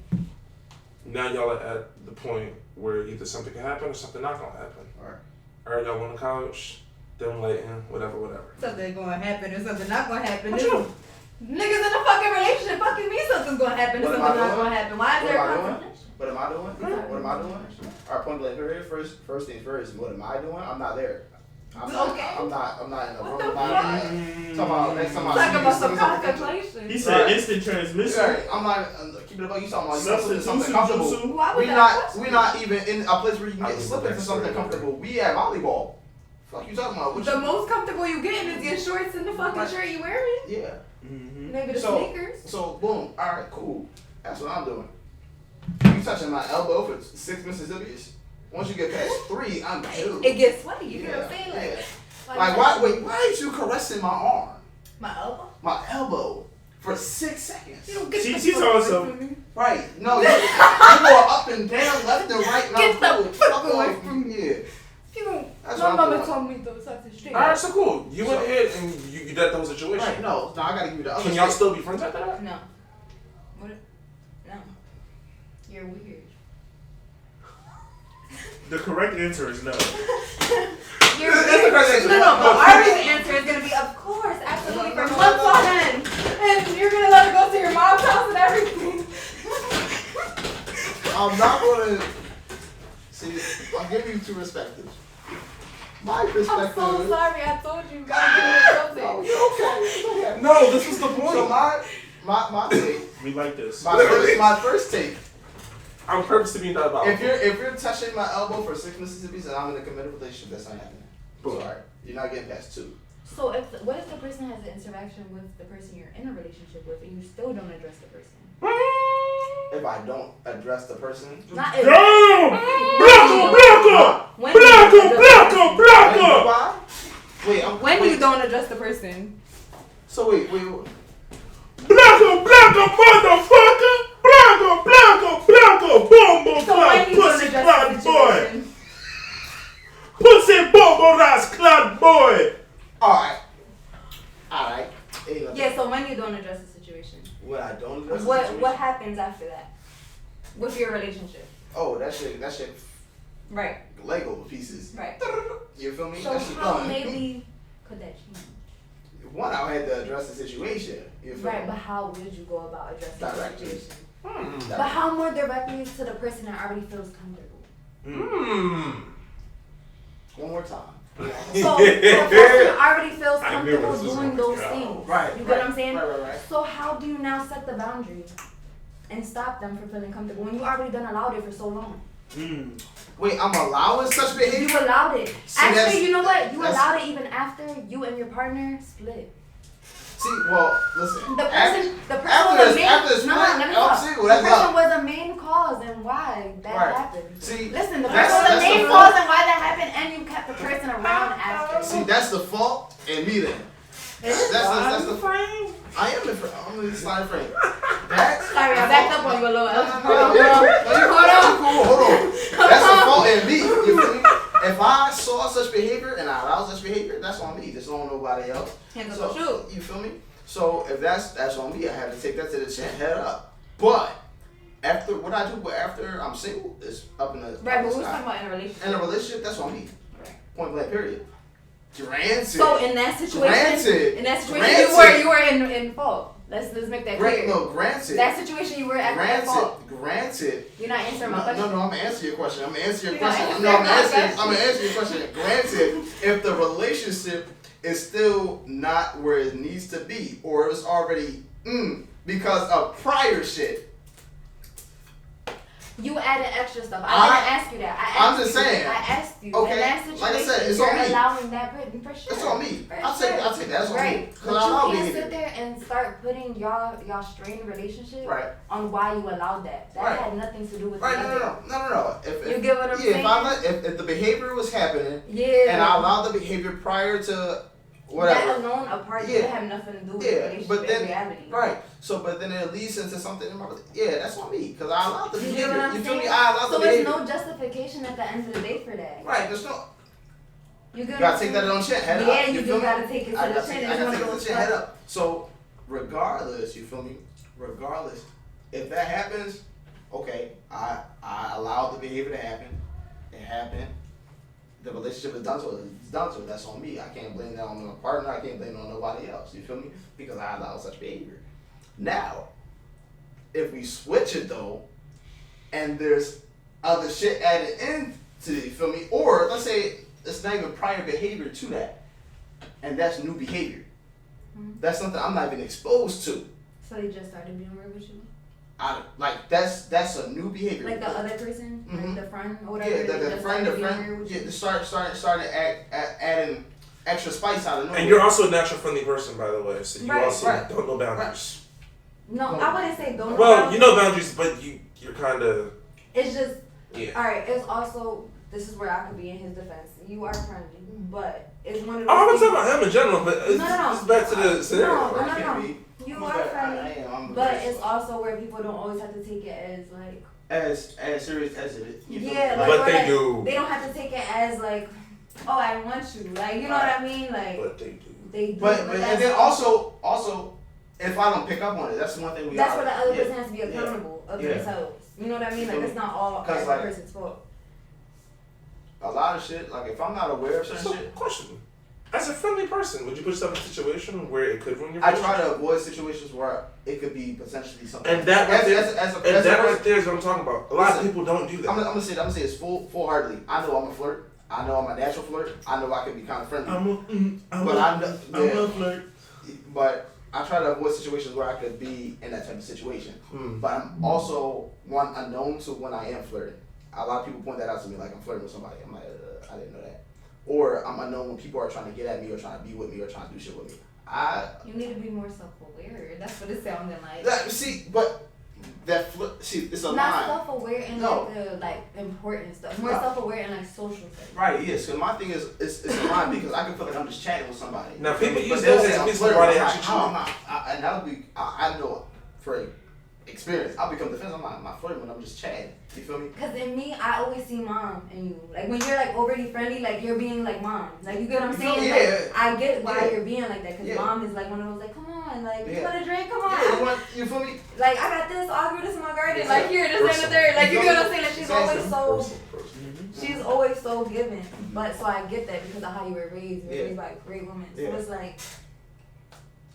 Now y'all are at the point where either something can happen or something not gonna happen. Alright, y'all on the couch, them lighting, whatever.
Something gonna happen or something not gonna happen.
What you doing?
Niggas in a fucking relationship fucking me something's gonna happen or
What am
something
I
not
doing?
gonna happen. Why is
What
there
am I
a
doing?
conflict?
What am I doing? What am I doing? Alright, point blank period. First things first. What am I doing? I'm not there. I'm not in the
What
room.
the
I'm not
fuck?
talking about next time I
Talk
see you,
about
see
some
something-
contemplation.
He said instant transmission.
Right, I'm not keep it about you talking about you
Substitute
something comfortable.
jutsu.
Why would
We
that
not
question?
we not even in a place where you can
I
get
was
slip into
back
something
straight
comfortable. We at volleyball. Fuck you talking about? What
The
you,
most comfortable you getting is your shorts and the fucking shirt you wearing.
yeah.
Maybe the
So-
sneakers.
So boom. All right, cool. That's what I'm doing. You touching my elbow for 6 Mississippis? Once you get past 3, I'm due.
It gets sweaty. You know what I'm saying?
Like why? Wait, why are you caressing my arm,
My elbow.
my elbow, for 6 seconds?
You don't get
She-
the
she's
fuck
on
away
some-
from me.
Right? No, you go up and down, left and right.
Get
now,
the fuck away from
me. Yeah.
You don't.
That's
My
what I'm
mama
doing.
told me those such a straight.
Alright, so cool. You went ahead and you did the whole situation.
Right? No, I gotta give you the other.
Can y'all
shit.
still be friends after that?
No. What? No. You're weird.
The correct answer is no.
You're
That's
weird.
the correct answer.
No, but Ari's answer is gonna be, of course, absolutely, for months on end. And you're gonna let her go to your mom's house and everything.
I'm not gonna see. I'm giving you 2 perspectives. My
I'm
perspective.
so sorry. I told you, you gotta give me
No,
something.
you're okay. It's okay.
No, this was the point.
So my take.
We like this.
My first take.
I'm purposely being diabolical.
If you're touching my elbow for 6 Mississippis and I'm in a committed relationship, that's not happening. So, alright, you're not getting past 2.
So what if the person has an interaction with the person you're in a relationship with and you still don't address the person?
If I don't address the person,
Not if.
Damn!
When do you address the person?
why? Wait,
When you don't address the person.
So wait.
Motherfucker! Bombo
So when you don't
pussy
address
clad
the
boy!
situation.
Pussy bombo ass clad boy!
Alright.
Yeah, so when you don't address the situation.
When I don't address the
What
situation,
happens after that? With your relationship.
oh, that shit.
Right.
Lego pieces.
Right.
You feel me?
So
That shit
how
done.
maybe could that change?
One, I had to address the situation. You feel
Right,
me?
but how would you go about addressing the
Directly.
situation?
Hmm.
But how more directly to the person that already feels comfortable?
One more time.
So the person already feels
I knew
comfortable
this was
doing
gonna
those
go.
things.
Right.
You get what I'm saying?
Right.
So how do you now set the boundary and stop them from feeling comfortable when you already done allowed it for so long?
Wait, I'm allowing such behavior?
You allowed it.
See, that's-
Actually, you know what? You
that's-
allowed it even after you and your partner split.
See, well, listen.
The person
after
was a
this-
main.
after this
No,
split,
let me
I'm
talk.
single,
The
that's
person
up.
was a main cause and why that
Right.
happened.
See,
Listen, the
that's-
person was the
that's
main
the
cause
fault.
and why that happened, and you kept the person around after.
See, that's the fault in me then. That's the
frame.
I am I'm in the slide frame. That's
Sorry, I backed up on you a little.
No, hold on. That's the fault in me. You feel me? If I saw such behavior and I allowed such behavior, that's on me. That's on nobody else.
Hands
So,
up, shoot.
you feel me? So if that's on me, I have to take that to the chin, head up. But after what I do after I'm single is up in the
Right, but we
sky.
was talking about in a relationship.
In a relationship, that's on me.
Right.
Point blank. Period. Granted.
So in that situation, you were in fault. Let's make that clear.
Granted.
That situation you were at fault.
Granted.
You're not answering my question.
No, I'm gonna answer your question. I'm gonna answer your
You're not
question.
answering
No, I'm
my
gonna answer your question. Granted, if the relationship is still not where it needs to be, or it's already because of prior shit.
You added extra stuff. I didn't ask you that.
I'm just saying.
I asked you.
Okay,
In that situation,
like I said, it's
you're
on me.
allowing that person for sure.
It's on me.
For
I'll take
sure.
that. That's on me.
Right.
'Cause
But
I allow
you can't
behavior.
sit there and start putting y'all strained relationship
Right.
on why you allowed that. That
Right.
had nothing to do with
Right?
the other.
No.
You get what I'm saying?
If the behavior was happening,
Yeah.
and I allowed the behavior prior to whatever.
That alone apart,
Yeah.
you have nothing to do with the
Yeah,
relationship
but then
in reality.
right. So, but then it leads into something in my that's on me because I allowed the
You get
behavior.
what I'm
You feel
saying?
me? I allowed
So
the
there's
behavior.
no justification at the end of the day for that.
Right. There's no.
You get
You
what
gotta
I'm
take that
saying?
on chin. Head
Yeah,
up.
you
feel
do
me?
gotta take it to
I
the
gotta
chin.
take-
It's
I gotta
one
take
of
it to
those
the chin. Head
stuff.
up. So, regardless, you feel me? Regardless, if that happens, okay, I allowed the behavior to happen. It happened. The relationship is done, so it's done. So that's on me. I can't blame that on my partner. I can't blame it on nobody else. You feel me? Because I allowed such behavior. Now, if we switch it though, and there's other shit added into it, you feel me? Or let's say it's not even prior behavior to that, and that's new behavior. That's something I'm not even exposed to.
So they just started being weird with you?
That's a new behavior.
Like the other person?
Mhm.
Like the friend or whatever?
Yeah,
they
the
just
friend,
started being weird with you?
started adding extra spice out of nowhere.
And you're also a natural friendly person, by the way. So you
Right.
also
Right.
don't know boundaries.
No, I wouldn't say don't.
Well, you know boundaries, but you're kind of
It's just,
yeah.
alright, it's also, this is where I could be in his defense. You are friendly, but it's one of those
I'm not
things-
talking about him in general, but it's,
No.
it's back to the scenario.
No,
right?
no.
Can't be-
You
I'm
are
bad.
friendly,
I am.
but it's also where people don't always have to take it as like,
as serious as it is. You feel me?
yeah, like,
But
or
they
like,
do.
They don't have to take it as like, oh, I want you, like, you know what I mean? Like,
But they do.
they do.
But
that's
and then also, if I don't pick up on it, that's one thing we.
that's
gotta-
where the other
yeah.
person has to be accountable of
Yeah.
themselves. You know what I mean? Like,
So-
it's not all
'cause,
the
like,
person's fault.
A lot of shit, like if I'm not aware of certain
So,
shit,
question: as a friendly person, would you put yourself in a situation where it could ruin your
I
relationship?
try to avoid situations where it could be potentially something.
And that right there,
as a
and that
person-
right there is what I'm talking about. A lot of
Listen,
people don't do that.
I'm gonna say this full-heartedly. I know I'm a flirt. I know I'm a natural flirt. I know I can be kind of friendly. But I know, yeah.
flirt.
But I try to avoid situations where I could be in that type of situation.
Hmm.
But I'm also one unknown to when I am flirting. A lot of people point that out to me, like I'm flirting with somebody. I'm like, I didn't know that. Or I'm unknown when people are trying to get at me or trying to be with me or trying to do shit with me.
You need to be more self-aware. That's what it sounded like.
But that it's a
Not
line.
self-aware in
No.
like the important stuff. More
No.
self-aware in like social things.
Right, yes. Because my thing is, it's a line because I can feel like I'm just chatting with somebody.
Now, people use
But they'll
those
say
as
I'm
reasons
flirting.
why they
I'm like,
actually
"Oh,
cheat."
I'm not." And that'll be, I know for experience, I'll become defensive. I'm not flirting when I'm just chatting. You feel me?
Cause in me, I always see mom in you. Like when you're like overly friendly, like you're being like mom. Like you get what I'm saying?
Yeah.
Like, I get why
Yeah.
you're being like that. Cause
Yeah.
mom is like one of those like, come on, like you
Yeah.
want a drink? Come on.
Yeah, you feel me?
Like I got this. I'll give this in my garden.
Yeah.
Like here, this and the
Personal.
thing. Like you
You
get
know
what I'm saying? Like she's
what I'm
always
saying?
so.
Personal.
She's always so giving, but so I get that because of how you were raised. You were raised by a great woman. So it's like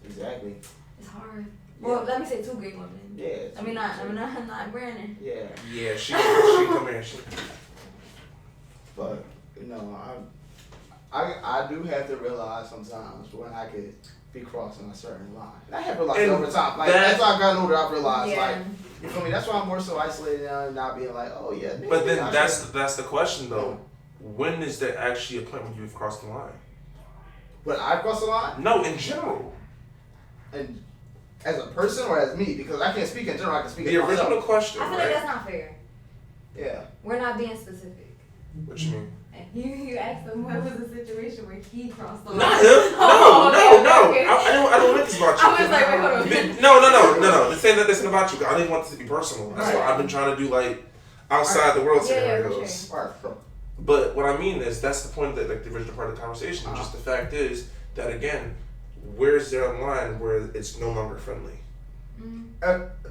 exactly.
it's hard.
Yeah.
Well, let me say two great women.
Yeah.
I mean, not Brandon.
Yeah.
Yeah, she come here.
But you know, I do have to realize sometimes when I could be crossing a certain line. And I have realized
And
over time. Like
that-
as I got older, I realized
Yeah.
like you feel me. That's why I'm more so isolated now and not being like, oh yeah.
But then
I
that's the question though. When is there actually a point when you've crossed the line?
But I crossed the line,
No, in general.
and as a person or as me, because I can't speak in general. I can speak
The
as myself.
original question,
I feel like
right?
that's not fair.
Yeah.
We're not being specific.
What you mean?
And you asked him what was the situation where he crossed the line.
Not him. No.
Okay.
I don't want this about you.
I was like, wait, hold on.
No. This ain't nothing about you. I didn't want this to be personal. That's why I've been trying to do like outside the world
Yeah, for
scenarios.
sure.
Alright, bro.
But what I mean is that's the point that like the original part of the conversation. Just the fact is that again, where's there a line where it's no longer friendly?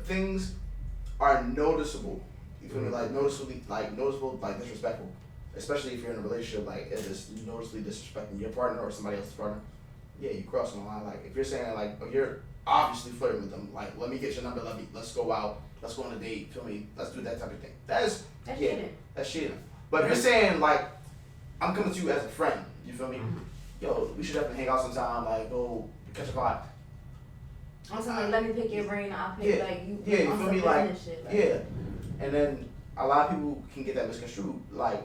Things are noticeable. You feel me? Like noticeable, like disrespectful. Especially if you're in a relationship, like it is noticeably disrespecting your partner or somebody else's partner. Yeah, you crossing the line. Like if you're saying like you're obviously flirting with them, like let me get your number, let's go out, let's go on a date. Feel me? Let's do that type of thing. That's
cheating.
That's cheating. But if you're saying like I'm coming to you as a friend, you feel me? Yo, we should definitely hang out sometime. Like go catch a vibe.
I'm saying like, let me pick your brain. I'll pick like you.
Yeah, you
on
feel
some
me? Like
business shit,
yeah, and then a lot of people can get that misconstrued. Like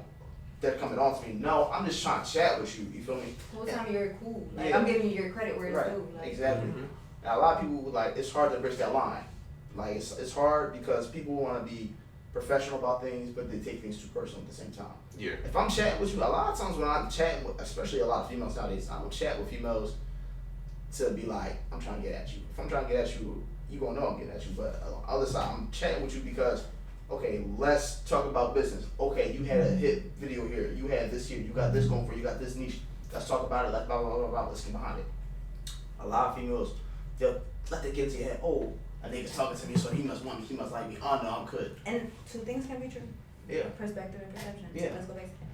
they're coming on to me. No, I'm just trying to chat with you. You feel me?
The whole time you're cool. Like
Yeah.
I'm giving you your credit where it's
Right.
due. Like,
Exactly. And a lot of people like it's hard to bridge that line. Like it's hard because people want to be professional about things, but they take things too personal at the same time.
Yeah.
If I'm chatting with you, a lot of times when I'm chatting with, especially a lot of females nowadays, I don't chat with females to be like, I'm trying to get at you. If I'm trying to get at you, you gonna know I'm getting at you. But on the other side, I'm chatting with you because, okay, let's talk about business. Okay, you had a hit video here. You had this here. You got this going for you. You got this niche. Let's talk about it. Like blah blah blah blah blah. Let's get behind it. A lot of females, they'll let that get into your head. Oh, a nigga's talking to me, so he must want me. He must like me. Oh no, I'm good.
and two things can be true.
Yeah.
Perspective and perception.
Yeah.
Let's go back to that.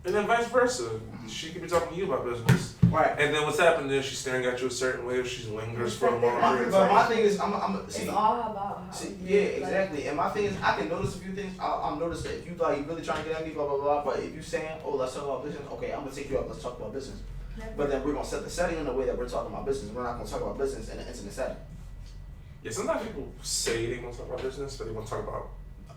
And then vice versa. She could be talking to you about business.
Right.
And then what's happening is she's staring at you a certain way or she lingers for a long period of
But
time.
my thing is, I'm see.
It's all about how.
See,
you
yeah,
like,
exactly. And my thing is, I can notice a few things. I'll notice that if you like, you really trying to get at me, blah blah blah. But if you saying, oh, let's talk about business, okay, I'm gonna take you up. Let's talk about business. But then we're gonna set the setting in a way that we're talking about business. We're not gonna talk about business in an intimate setting.
Yeah, sometimes people say they want to talk about business, but they want to talk about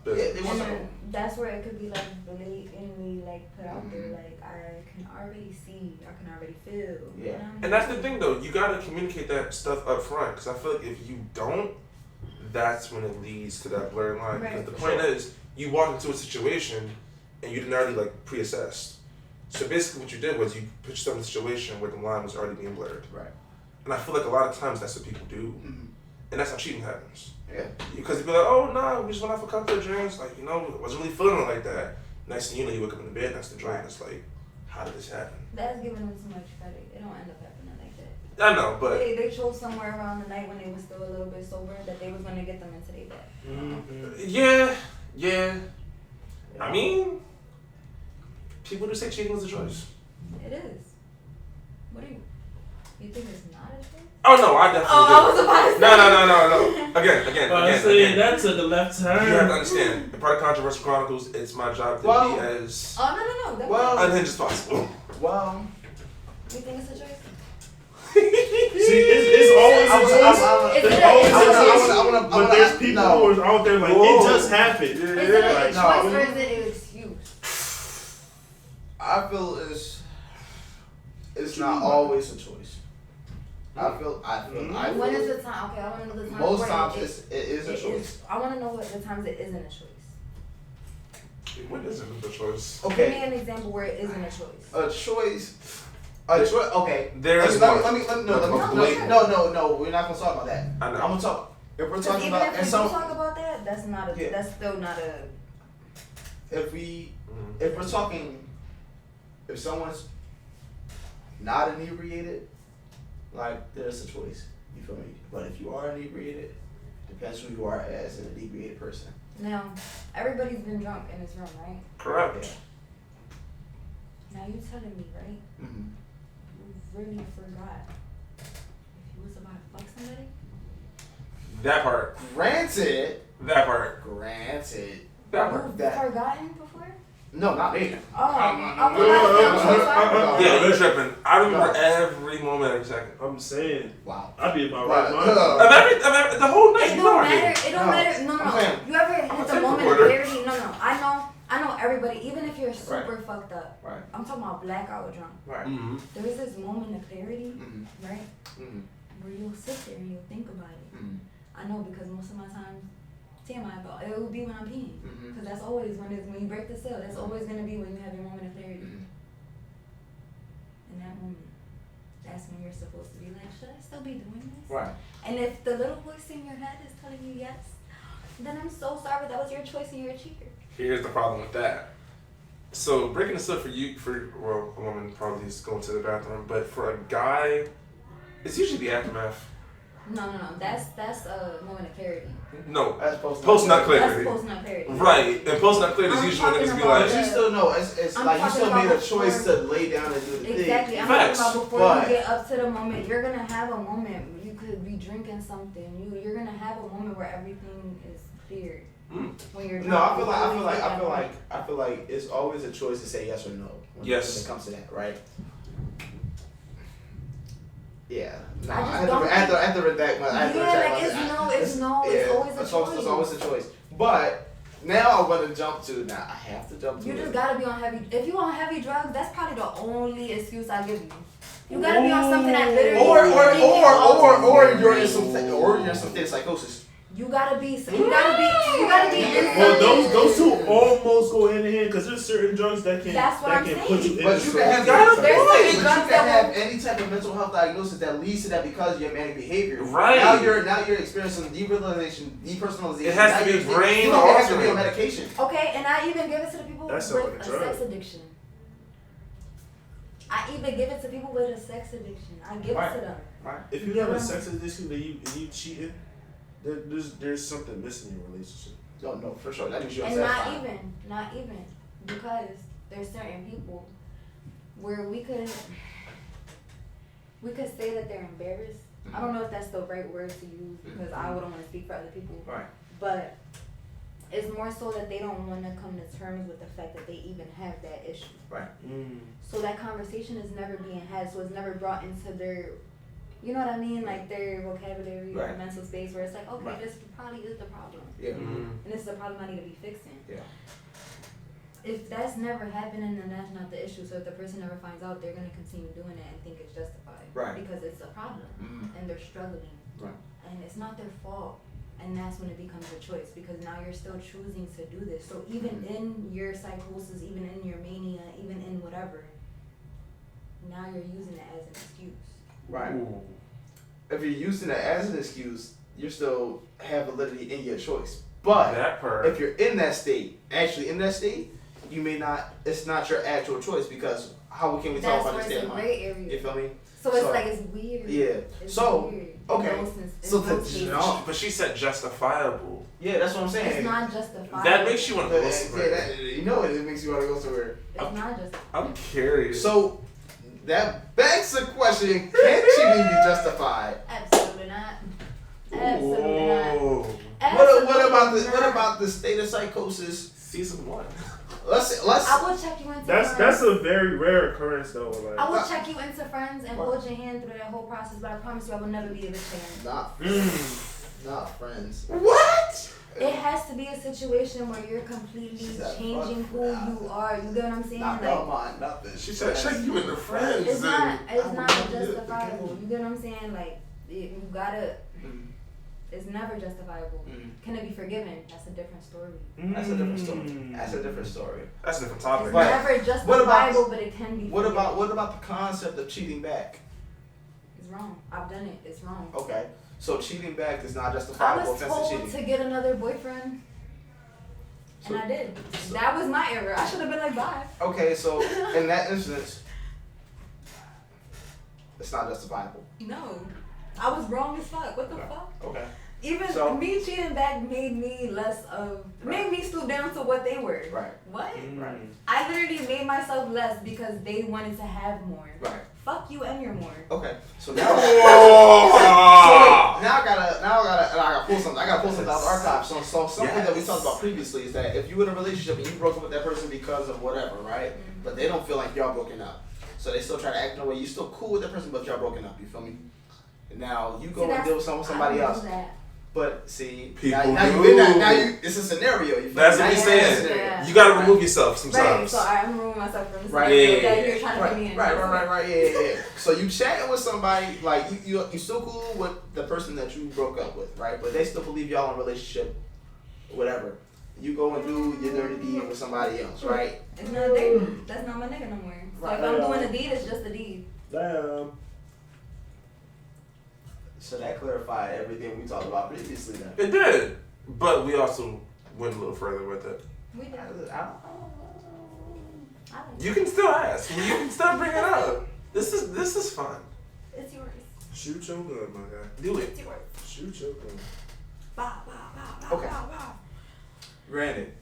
Yeah,
business.
they
And
want
then that's where it could be like blatantly like put out there. Like I can already see, I can already feel.
Yeah.
You know?
And that's the thing though, you gotta communicate that stuff up front. Because I feel like if you don't, that's when it leads to that blurred line.
Right.
Because the point is, you walk into a situation and you didn't already like pre-assess. So basically what you did was you put yourself in a situation where the line was already being blurred.
Right.
And I feel like a lot of times that's what people do.
Mm-hmm.
And that's how cheating happens.
Yeah.
Because you'd be like, oh, nah, we just went out for a couple of drinks. Like, you know, wasn't really feeling it like that. Next thing you know, you wake up in the bed next to drink. It's like, how did this happen?
That's giving them too much credit. It don't end up happening like that.
I know, but
They chose somewhere around the night when they was still a little bit sober that they was gonna get them into their bed.
yeah. I mean, people do say cheating was a choice.
It is. What do you think it's not a choice?
Oh no, I definitely
Oh,
do.
I was about to say.
No. Again.
That's a left
You have to
turn.
understand, in part of Controversial Chronicles, it's my job to
Well-
be as
Oh no. That's
Well-
unhinged as possible.
Well,
you think it's a choice?
See, it's always a choice.
Is it
It's
a-
always
is
a
it a-
choice. But there's people who are out there like,
Whoa.
it just happened.
Is it a
Like,
choice or is it an excuse?
I feel it's not always a choice. I feel.
When is the time? Okay, I want to know the time.
Most
where
times
it
it is a
is-
choice.
I want to know what the times it isn't a choice.
What isn't the choice?
Give
Okay.
me an example where it isn't a choice.
A choice. A choice. Okay.
There is
let
one.
me
No,
no. We're not gonna talk about that.
I know.
I'm gonna talk. If we're
Because
talking
even
about
if we
and
do
some,
talk about that, that's not a.
Yeah.
That's still not a.
if we're talking, if someone's not inebriated, like there's a choice. You feel me? But if you are inebriated, depends who you are as an inebriated person.
Now, everybody's been drunk in this room, right?
Correct.
Now you telling me, right?
Mm-hmm.
You really forgot if you was about to fuck somebody?
That part.
Granted.
That part.
Granted.
That part.
You've
That-
forgotten before?
No, not me.
Yeah, you're tripping. I remember every moment, every second.
I'm saying,
Wow.
I'd be in my
Right.
right mind.
The whole night.
It
You know
don't
I did.
matter. It don't
No,
matter. No.
I'm saying-
You ever hit the
tape
moment of
recorder.
clarity? No. I know everybody. Even if you're super fucked up.
Right.
I'm talking about blackout drunk.
Right.
Mm-hmm.
There is this moment of clarity,
Mm-hmm.
right?
Mm-hmm.
Where you'll sit there and you'll think about it.
Mm-hmm.
I know because most of my times, it will be when I'm peeing.
Mm-hmm.
Because that's always when you break the seal. That's always gonna be when you have your moment of clarity.
Mm-hmm.
In that moment, that's when you're supposed to be like, should I still be doing this?
Right.
And if the little voice in your head is telling you yes, then I'm so sorry. That was your choice and you're a cheater.
Here's the problem with that. So breaking the seal for a woman probably is going to the bathroom, but for a guy, it's usually the aftermath.
No. That's a moment of clarity.
No,
As
post nut
That's
clarity.
post nut clarity.
Right, and post nut clarity is
I'm
usually when niggas
talking
be
about
like,
But you still know, it's
I'm
like you
talking
still made
about
a choice
before-
to lay down and do the thing.
Exactly. I'm
Facts.
talking about before
But-
you get up to the moment, you're gonna have a moment. You could be drinking something. You're gonna have a moment where everything is cleared. When you're drunk.
No, I feel like it's always a choice to say yes or no when
Yes.
it comes to that, right? Yeah. No,
I just
I
don't
have to redact my. I have to
Yeah,
retract
like
my-
it's no. It's
yeah,
always a
it's
choice.
always a choice. But now I'm gonna jump to. Now I have to jump to.
You
it.
just gotta be on heavy. If you on heavy drugs, that's probably the only excuse I give you. You gotta be on something that literally.
you're in some state of psychosis.
You gotta be. You gotta be. In
Well,
something-
those two almost go hand in hand because there's certain drugs that can
That's what I'm
put you
saying.
in.
But you can have
gotta
There's
but
certain
you
drugs
can
that
have
will.
any type of mental health diagnosis that leads to that because of your manic behavior.
Right.
Now you're experiencing depersonalization.
It has
Now
to be
you're-
brain
you don't have to be
altering.
on medication.
Okay, and I even give it to the people
That's
with
like a
a
drug.
sex addiction. I even give it to people with a sex addiction. I give
Right.
it to them.
Right.
If you
Yeah,
have a
but-
sex addiction and you cheating, there's something missing in your relationship.
No, for sure. That means you're
And
satisfied.
not even, because there's certain people where we could say that they're embarrassed. I don't know if that's the right word to use because I wouldn't want to speak for other people.
Right.
But it's more so that they don't want to come to terms with the fact that they even have that issue.
Right.
So that conversation is never being had, so it's never brought into their, you know what I mean, like their vocabulary or
Right.
mental space where it's like, okay,
Right.
this probably is the problem.
Yeah.
And this is a problem I need to be fixing.
Yeah.
If that's never happening, then that's not the issue. So if the person never finds out, they're going to continue doing it and think it's justified.
Right.
Because it's a problem. And they're struggling.
Right.
And it's not their fault. And that's when it becomes a choice because now you're still choosing to do this. So even in your psychosis, even in your mania, even in whatever, now you're using it as an excuse.
Right. If you're using it as an excuse, you still have validity in your choice. But
That part.
if you're in that state, actually in that state, you may not. It's not your actual choice because how can we tell
That's
about
where
the
it's
state
a
of mind?
gray area.
You feel me?
So it's
So-
like it's weird.
Yeah.
It's
So,
weird.
okay. So
In
the
most cases.
jump-
But she said justifiable.
Yeah, that's what I'm saying.
It's not justifiable.
That makes you want to
But,
go
yeah,
somewhere.
you know it. It makes you want to go somewhere.
It's not justifiable.
I'm curious.
So that begs the question: can cheating be justified?
Absolutely not. Absolutely not.
Whoa.
What about the state of psychosis?
Season 1.
Let's.
I will check you into
That's
friends.
a very rare occurrence though. Like,
I will check you into friends and hold your hand through that whole process, but I promise you I will never be able to change.
Not friends.
What?
It has to be a situation where you're completely
She said,
changing
fuck
who
that.
you are. You get what I'm saying?
Not
Like,
mind, nothing.
She said check you into friends.
it's not
and I would
not
never do it
justifiable.
again.
You get what I'm saying? Like you gotta. It's never justifiable. Can it be forgiven? That's a different story.
That's a different story. That's a different story.
That's a different
It's
topic.
But
never justifiable, but it can be.
What
forgiven.
about the concept of cheating back?
It's wrong. I've done it. It's wrong.
Okay, so cheating back is not
I
justifiable
was
offensive
told
cheating.
to get another boyfriend, and I did. That was my error. I should have been like, bye.
Okay, so in that instance, it's not justifiable.
No, I was wrong as fuck. What the fuck?
Okay.
Even
So-
me cheating back made me made me stoop down to what they were.
Right.
What?
Right.
I literally made myself less because they wanted to have more.
Right.
Fuck you and your more.
Okay. So now. So
Whoa.
now I gotta pull something. I gotta pull something out of the archive. So something that we
Yes.
talked about previously is that if you in a relationship and you broke up with that person because of whatever, right? But they don't feel like y'all broken up, so they still try to act in a way you still cool with that person, but y'all broken up. You feel me? And now you go and deal with somebody else. But see,
People
now
do.
you in that. Now it's a scenario. You feel
That's
me?
what
Now
we
you in that
saying.
scenario.
Yeah.
You gotta remove yourself
Right,
sometimes.
so I'm removing myself from the
Right.
scenario
Yeah.
that you're trying to put me in.
Right. Yeah. So you chatting with somebody, like you still cool with the person that you broke up with, right? But they still believe y'all in a relationship, whatever. You go and do your dirty deed with somebody else, right?
It's not a date. That's not my nigga no more. So
Right.
if I'm doing a deed, it's just a deed.
Damn.
So that clarified everything we talked about previously then.
It did, but we also went a little further with it.
We did.
I
You can still ask. You can still bring it up. This is fun.
It's yours.
Shoot your gun, my guy.
Do it.
It's yours.
Shoot your gun.
Bow, bow, bow, bow,
Okay.
bow, bow.
Granted.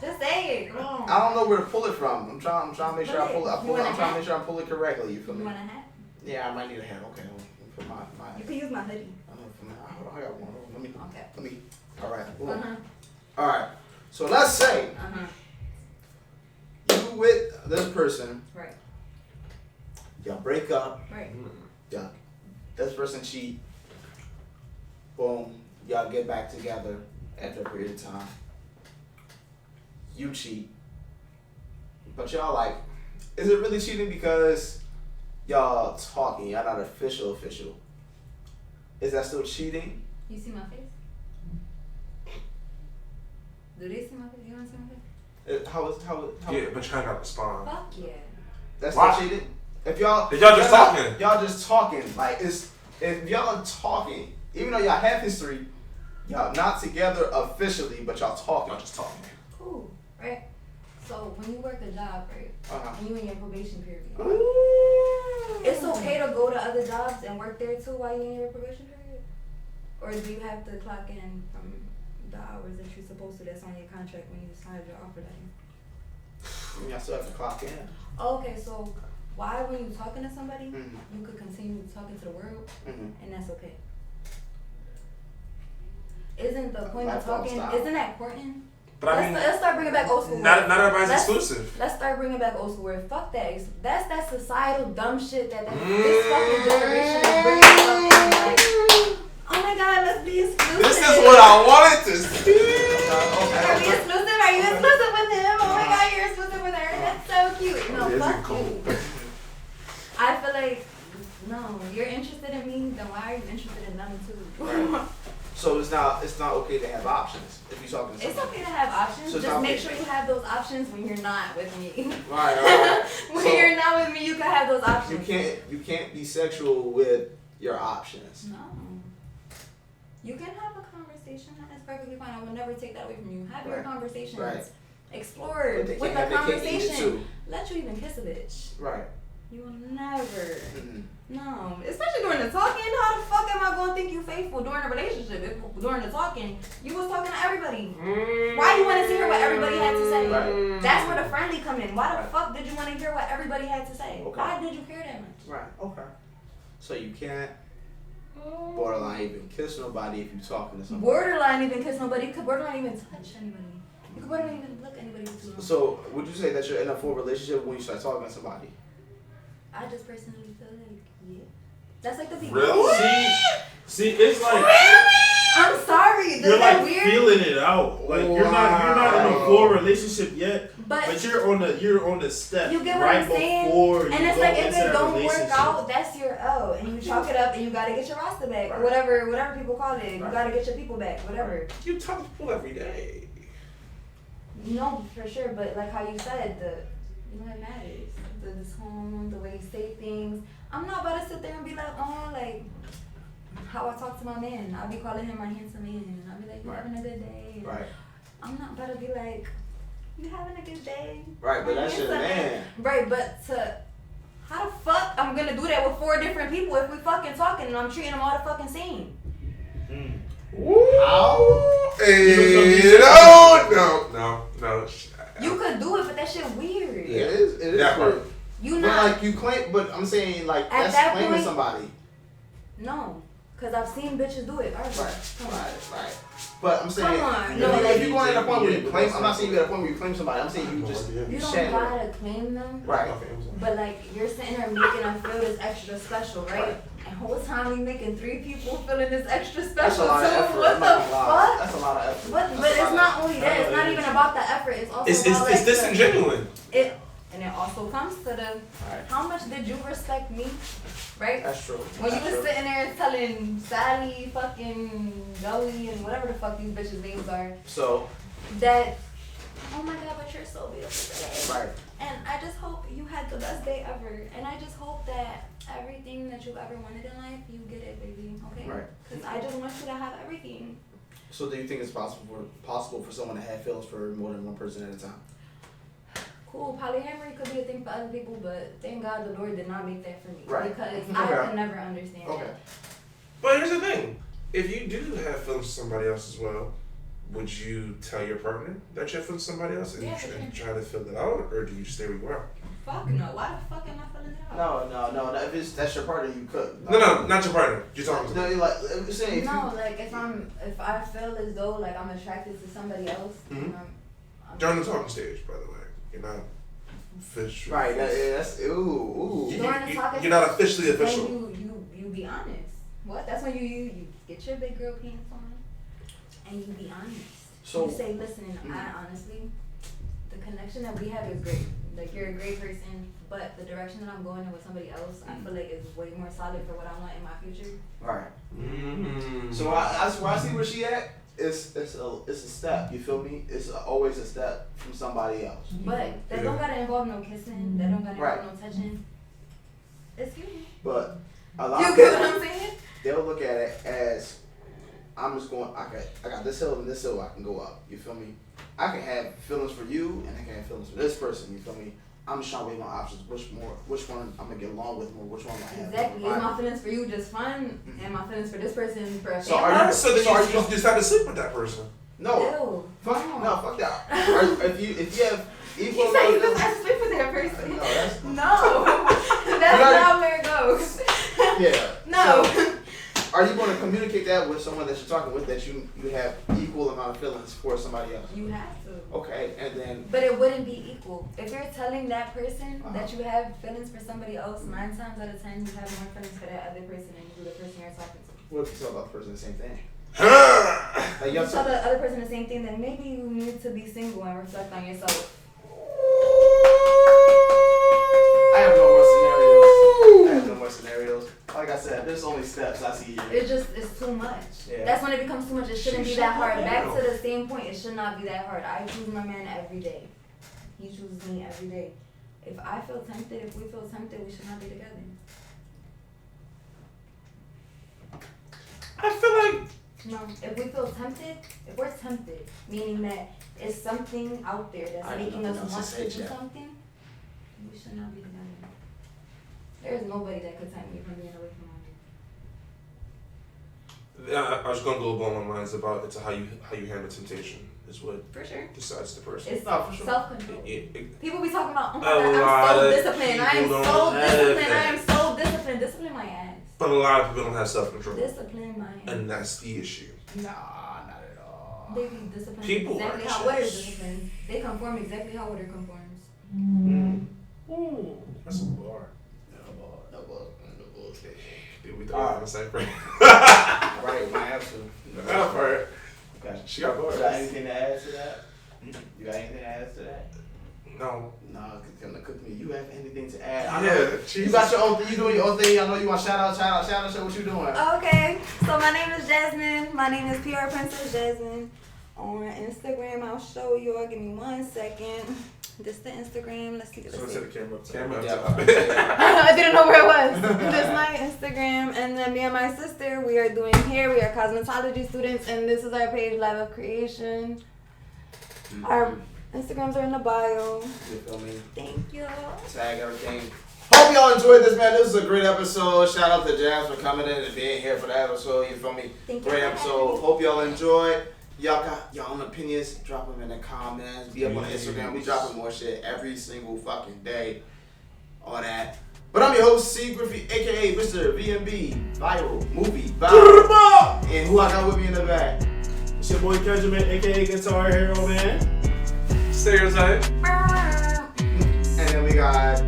Just say it. Come on.
I don't know where to pull it from. I'm trying to make sure I pull it.
You want a
I'm trying to
hat?
make sure I pull it correctly. You feel
You
me?
want a hat?
Yeah, I might need a hat. Okay, for my.
You can use my hoodie.
I got one. Let me.
Okay.
All right.
Uh-huh.
All right. So let's say
Uh-huh.
you with this person,
Right.
y'all break up,
Right.
y'all, this person cheat, boom, y'all get back together after a period of time. You cheat, but y'all like, is it really cheating because y'all talking, y'all not official? Is that still cheating?
You see my face? Do they see my face? You want to see my face?
How
Yeah, but you ain't got to respond.
Fuck yeah.
That's
Why?
still cheating? If y'all
just talking.
Y'all just talking. Like if y'all are talking, even though y'all have history, y'all not together officially, but y'all talking.
Y'all just talking.
Cool. Right? So when you work a job, right?
Uh-huh.
And you in your probation period.
Ooh.
It's okay to go to other jobs and work there too while you're in your probation period? Or do you have to clock in from the hours that you're supposed to that's on your contract when you signed your offer letter?
Y'all still have to clock in.
Oh, okay, so why when you're talking to somebody,
Mhm.
you could continue talking to the world
Mhm.
and that's okay? Isn't the point of
Lifelong
talking,
style.
isn't that important?
But I mean,
Let's start bringing back old school.
not
words.
everybody's
Let's-
exclusive.
Let's start bringing back old school words. Fuck that. That's that societal dumb shit that this fucking generation is bringing up. Like, oh my god, let's be exclusive.
This is what I wanted to see.
Are we exclusive? Are you exclusive with him? Oh my god, you're exclusive with her. That's so cute. No,
It isn't
fuck
cool.
you. I feel like, no, you're interested in me, then why are you interested in them too?
Right. So it's not okay to have options if you're talking to
It's
somebody.
okay to have options.
So it's
Just
not
make
okay.
sure you have those options when you're not with me.
Right.
When
So
you're not with me, you can have those
you
options.
can't be sexual with your options.
No. You can have a conversation. That is perfectly fine. I will never take that away from you. Have your
Right.
conversations.
Right.
Explore
But they
with
can't
the
have their cake and eat it
conversation.
too.
Let you even kiss a bitch.
Right.
You will never.
Mhm.
No. Especially during the talking. How the fuck am I going to think you faithful during a relationship? If during the talking, you was talking to everybody. Why you want to hear what everybody had to say?
Right.
That's where the friendly come in. Why the
Right.
fuck did you want to hear what everybody had to say?
Okay.
Why did you care that much?
Right. Okay. So you can't borderline even kiss nobody if you're talking to somebody.
Borderline even kiss nobody. You could borderline even touch anybody. You could borderline even look anybody with you.
So would you say that you're in a full relationship when you start talking to somebody?
I just personally feel like, yeah. That's like the beginning.
Really?
See, it's like
I'm sorry.
you're
Is that
like
weird?
feeling it out. Like you're not in a full relationship yet, but you're on the step
You get what
right
I'm saying?
before you
And it's
go
like if
into
it
that
don't work
relationship.
out, that's your O, and you chalk it up, and you gotta get your roster back,
Right.
or whatever people call it. You
Right.
gotta get your people back, whatever.
You talk to people every day.
No, for sure, but like how you said, it matters. The tone, the way you say things. I'm not about to sit there and be like, oh, like how I talk to my man. I'll be calling him my handsome man. I'll be like, you
Right.
having a good day?
Right.
I'm not about to be like, you having a good day?
Right, but
My
that's your
handsome
man.
Right, but to How the fuck I'm gonna do that with 4 different people if we fucking talking and I'm treating them all the fucking same?
How?
Hey, no.
You could do it, but that shit weird.
Yeah, it is
That part.
weird.
You
But
not
like you claim, but I'm saying like
At
that's
that
claiming
point-
somebody.
no, cause I've seen bitches do it. Alright, come on.
Right. But I'm saying,
Come on,
if,
no,
you,
like-
if you're going at a point where you claim, I'm not saying you're at a point where you claim somebody. I'm saying you just
You don't
shadow it.
gotta claim them,
Right.
but like you're sitting there making them feel this extra special, right? And whole time we making 3 people feeling this extra
That's
special
a lot of
too.
effort.
What
I'm
the
not gonna lie.
fuck?
That's a lot of effort.
But
That's a
it's
lot
not
of
only that. It's not even about the effort. It's also
It's
about like
disingenuous.
And it also comes to the how much did you respect me, right?
That's true.
When you
That's
was
true.
sitting there telling Sally, fucking Zoe, and whatever the fuck these bitches' names are,
So,
that, oh my god, but you're so beautiful today.
right.
And I just hope you had the best day ever. And I just hope that everything that you've ever wanted in life, you get it, baby. Okay?
Right.
Because I just want you to have everything.
So do you think it's possible for someone to have feelings for more than one person at a time?
Cool, polyamory could be a thing for other people, but thank God the Lord did not make that for me.
Right.
Because
Okay.
I could never understand
Okay.
that.
But here's the thing: if you do have feelings for somebody else as well, would you tell your partner that you have feelings for somebody else and
Yeah,
you try to fill it out, or do you stay where you are?
Fuck no. Why the fuck am I feeling it out?
No. If that's your partner, you could.
No, not your partner. You're talking to.
No, you're like I'm saying. If
No, like if I feel as though like I'm attracted to somebody else,
Mhm.
I'm
During the talking stage, by the way, you're not official.
Right. That's ooh.
During the talking
You're not officially
then
official.
you be honest. What? That's when you get your big girl pants on and you be honest.
So-
you say, listen, I honestly, the connection that we have is great. Like you're a great person, but the direction that I'm going in with somebody else, I feel like is way more solid for what I want in my future.
Right.
Mm-hmm.
So I see where she at. It's a step. You feel me? It's always a step from somebody else.
But that don't gotta involve no kissing. That don't gotta
Right.
involve no touching. Excuse me.
But a lot
You
of
get
people,
what I'm saying?
they'll look at it as I'm just going. I got this hill and this hill I can go up. You feel me? I can have feelings for you and I can have feelings for this person. You feel me? I'm just trying to weigh my options. Which one I'm gonna get along with more? Which one I have?
Exactly.
more
Is
vibe
my
with?
feelings for you just fun, and my feelings for this person for a
So
family?
are you-
So then
so are
you just decide to sleep with that person.
No.
Ew.
Fuck
No.
no. Fuck that. If you have equal
He said you
amount
just
of-
have to sleep with that person.
No, that's
No. That's
gotta-
not where it goes.
yeah.
No.
So, are you going to communicate that with someone that you're talking with that you have equal amount of feelings for somebody else?
You have to.
Okay, and then
But it wouldn't be equal. If you're telling that person
Uh-huh.
that you have feelings for somebody else, 9 times out of 10 you have more feelings for that other person than you do the person you're talking to.
what if you tell the other person the same thing?
I
Like you
You
have
tell
to,
the other person the same thing, then maybe you need to be single and reflect on yourself.
I have no more scenarios. I have no more scenarios. Like I said, there's only steps I see here.
It's too much.
Yeah.
That's when it becomes too much. It shouldn't be that hard.
shut
Back
down.
to the same point, it should not be that hard. I choose my man every day. He chooses me every day. If I feel tempted, if we feel tempted, we should not be together.
feel like
No, if we feel tempted, if we're tempted, meaning that it's something out there that's
I have
making us
nothing else
want
to
to
say,
do
Jeff.
something, we should not be together. There's nobody that could tempt me from being away from my man.
I was gonna go along my lines about it's how you handle temptation is what
For sure.
decides the person.
It's
No, for sure.
self-control.
It-
People be talking about, oh my
A
God,
lot
I'm so
of
disciplined. I am
people
so
don't have
disciplined. I
that.
am so disciplined. Discipline my ass.
but a lot of people don't have self-control,
Discipline my ass.
and that's the issue.
Nah, not at all.
They be disciplined
People
exactly
are
how water is
just-
disciplined. They conform exactly how water conforms.
Ooh, that's a bar.
No bullshit.
Did we throw it on the same frame?
Right, we might have to.
That part.
Okay.
She got bars.
You got anything to add to that? You got anything to add to that?
No.
No, it's gonna cook me. You have anything to add? I
Yeah,
know you got your own thing. You doing your own thing. I know you want shout out. Show what you doing.
Okay, so my name is Jazmin. My name is PR Princess Jazmin. On Instagram, I'll show you. Give me 1 second. This is the Instagram. Let's see.
So to the camera.
Yeah.
I didn't know where it was. This is my Instagram, and then me and my sister, we are doing hair. We are cosmetology students, and this is our page, Lab of Creation. Our Instagrams are in the bio.
You feel me?
Thank you.
Tag everything. Hope y'all enjoyed this, man. This was a great episode. Shout out to Jazz for coming in and being here for the episode. You feel me?
Thank you
Great
for
episode.
having me.
Hope y'all enjoyed. Y'all got your own opinions. Drop them in the comments. Be up on Instagram. We dropping more shit every single fucking day. All that. But I'm your host, C Griffey, aka Mr. VMB, Viral Movie Viral. And who I got with me in the back?
It's your boy Kenjermiin, aka Guitar Hero, man.
Stereotype.
And then we got,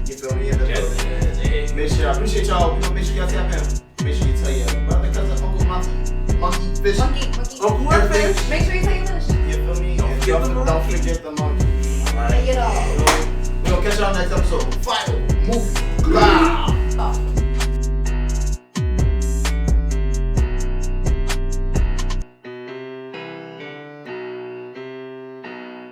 you feel me, in the building. Make sure, I appreciate y'all. Make sure y'all tap in. Make sure you tell your brother, cousin, uncle, monkey, fish.
Monkey.
Uncle and fish.
Make sure you tell your fish.
You feel me? And don't forget the monkey.
Say it all.
We're gonna catch y'all next episode. Final movie. Bye.